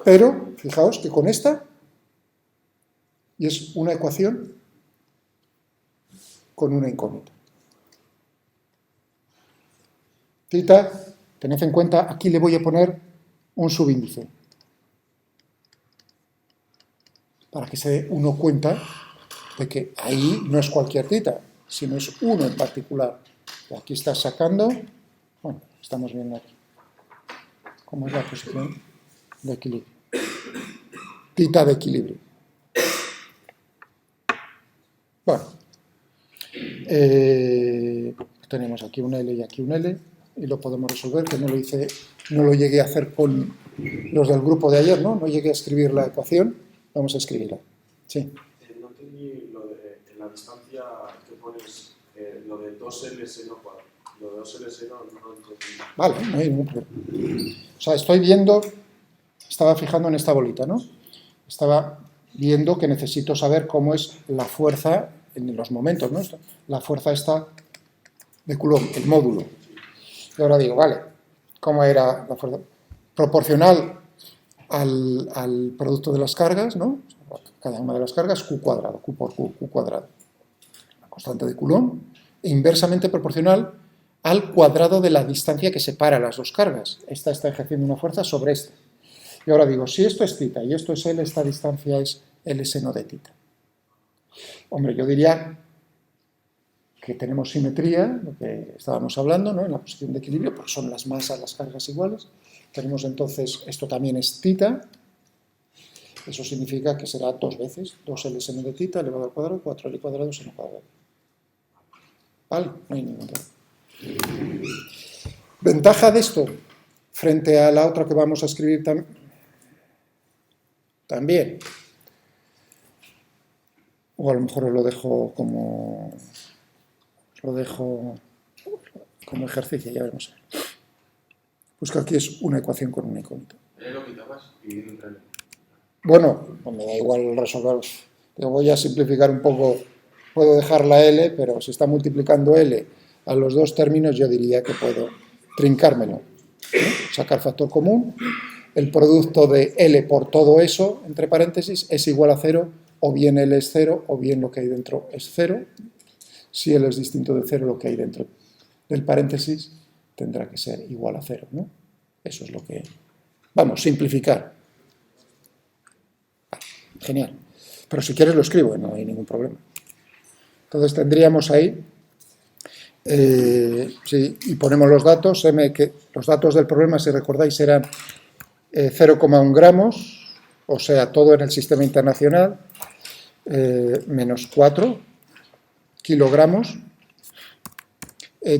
Pero, fijaos que con esta, y es una ecuación con una incógnita. Tita, tened en cuenta, aquí le voy a poner un subíndice, para que se dé uno cuenta de que ahí no es cualquier tita, sino es uno en particular. Y aquí está sacando, bueno, estamos viendo aquí, cómo es la posición de equilibrio. Tita de equilibrio. Bueno, tenemos aquí un L y aquí un L, y lo podemos resolver, que no lo llegué a hacer con los del grupo de ayer, ¿no? No llegué a escribir la ecuación, vamos a escribirla. Sí. No entendí lo de en la distancia que pones, lo de 2L seno cuadrado. Lo de 2L seno no lo entendí. Vale, no hay ningún problema. O sea, estoy viendo, estaba fijando en esta bolita, ¿no? Estaba viendo que necesito saber cómo es la fuerza en los momentos, ¿no? La fuerza esta de Coulomb, el módulo. Y ahora digo, vale, ¿cómo era la fuerza? Proporcional al producto de las cargas, ¿no? Cada una de las cargas, Q cuadrado, Q por Q, Q cuadrado. La constante de Coulomb, e inversamente proporcional al cuadrado de la distancia que separa las dos cargas. Esta está ejerciendo una fuerza sobre esta. Y ahora digo, si esto es tita y esto es L, esta distancia es L seno de tita. Hombre, yo diría que tenemos simetría, lo que estábamos hablando, ¿no? En la posición de equilibrio, porque son las masas, las cargas iguales. Tenemos entonces, esto también es θ, eso significa que será 2 veces, 2L seno de θ elevado al cuadrado, 4L cuadrado seno cuadrado. ¿Vale? No hay ningún problema. Ventaja de esto, frente a la otra que vamos a escribir también, o a lo mejor os lo dejo como ejercicio, ya veremos. Pues que aquí es una ecuación con una incógnita. Lo quitabas y entre el... Bueno, me da igual resolver. Yo voy a simplificar un poco. Puedo dejar la L, pero si está multiplicando L a los dos términos, yo diría que puedo trincármelo. Sacar factor común. El producto de L por todo eso, entre paréntesis, es igual a 0, o bien L es 0, o bien lo que hay dentro es 0. Si L es distinto de 0, lo que hay dentro del paréntesis tendrá que ser igual a 0, ¿no? Eso es lo que... Vamos, simplificar. Genial. Pero si quieres lo escribo, no hay ningún problema. Entonces tendríamos ahí, sí, y ponemos los datos, que los datos del problema, si recordáis, eran 0,1 gramos, o sea, todo en el sistema internacional, menos 4 kilogramos.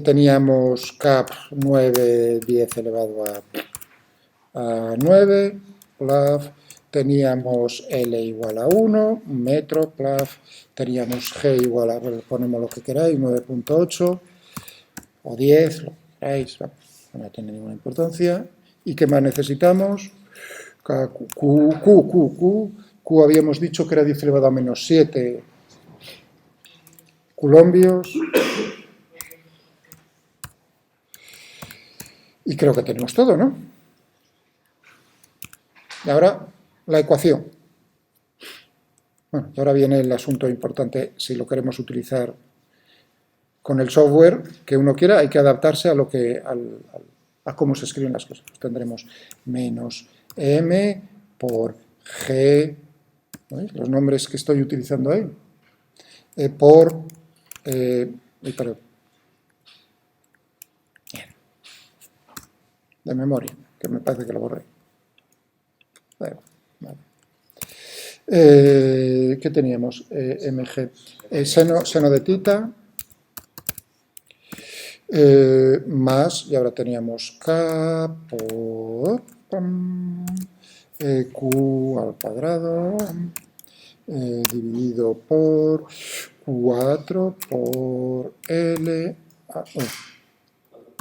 Teníamos CAP 9, 10 elevado a 9, PLAF, teníamos L igual a 1, metro, PLAF, teníamos G igual a, ponemos lo que queráis, 9.8 o 10, lo que queráis, no tiene ninguna importancia. ¿Y qué más necesitamos? Q habíamos dicho que era 10 elevado a menos 7 coulombios. Y creo que tenemos todo, ¿no? Y ahora la ecuación. Bueno, y ahora viene el asunto importante, si lo queremos utilizar con el software que uno quiera, hay que adaptarse a lo que a cómo se escriben las cosas. Pues tendremos menos m por g, ¿veis? Los nombres que estoy utilizando ahí, por, perdón, de memoria, que me parece que lo borré. Vale. ¿Qué teníamos? mg, seno de θ, más, y ahora teníamos k por q al cuadrado, dividido por 4 por L,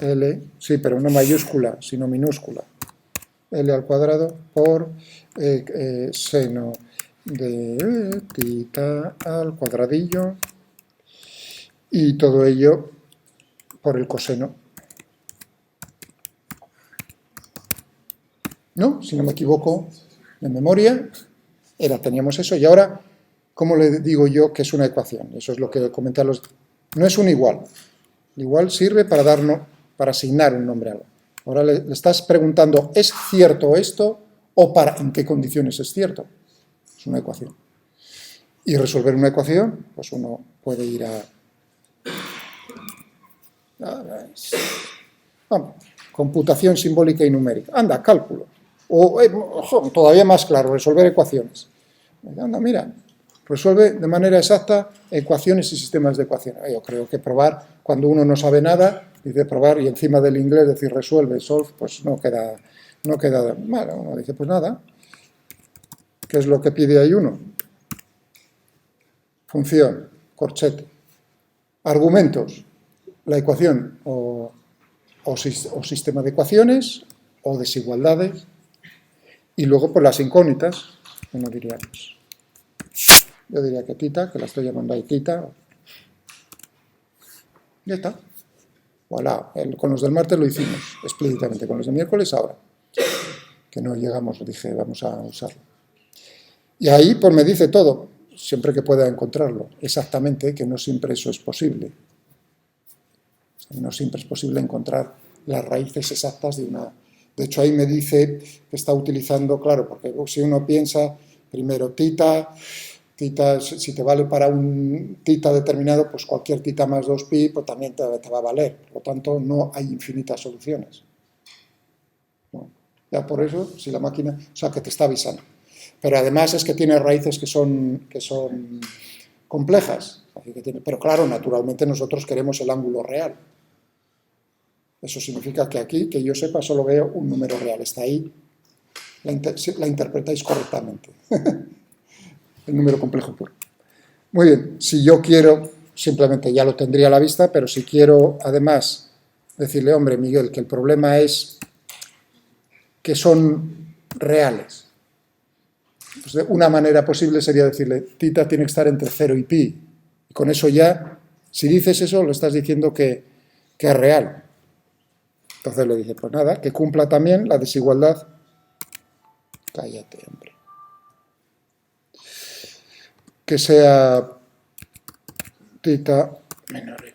L, sí, pero no mayúscula, sino minúscula, L al cuadrado por seno de θ al cuadradillo, y todo ello por el coseno. ¿No? Si no me equivoco, de memoria, teníamos eso, y ahora, ¿cómo le digo yo que es una ecuación? Eso es lo que comenté no es un igual. El igual sirve para asignar un nombre a algo. Ahora le estás preguntando, ¿es cierto esto? ¿O en qué condiciones es cierto? Es una ecuación. Y resolver una ecuación, pues uno puede ir vamos, computación simbólica y numérica. Anda, cálculo. O todavía más claro, resolver ecuaciones. Anda, mira, resuelve de manera exacta ecuaciones y sistemas de ecuaciones. Yo creo que probar, cuando uno no sabe nada, dice probar y encima del inglés decir resuelve, solve, pues no queda mal. Uno dice, pues nada. ¿Qué es lo que pide ahí uno? Función, corchete. Argumentos, la ecuación o sistema de ecuaciones o desigualdades. Y luego por las incógnitas, uno diría, pues, yo diría que θ, que la estoy llamando ahí θ. Ya está. Voilà. Con los del martes lo hicimos explícitamente, con los del miércoles ahora. Que no llegamos, dije, vamos a usarlo. Y ahí pues me dice todo, siempre que pueda encontrarlo. Exactamente, que no siempre eso es posible. No siempre es posible encontrar las raíces exactas de una... De hecho, ahí me dice que está utilizando, claro, porque si uno piensa, primero θ Tita, si te vale para un tita determinado, pues cualquier tita más 2pi pues también te va a valer. Por lo tanto, no hay infinitas soluciones. ¿No? Ya por eso, si la máquina, o sea, que te está avisando. Pero además es que tiene raíces que son complejas. Pero claro, naturalmente nosotros queremos el ángulo real. Eso significa que aquí, que yo sepa, solo veo un número real. Está ahí, la interpretáis correctamente. El número complejo puro. Muy bien, si yo quiero, simplemente ya lo tendría a la vista, pero si quiero además decirle, hombre, Miguel, que el problema es que son reales. Pues una manera posible sería decirle, tita tiene que estar entre 0 y pi. Y con eso ya, si dices eso, lo estás diciendo que es real. Entonces le dice, pues nada, que cumpla también la desigualdad. Cállate, hombre. Que sea tita menor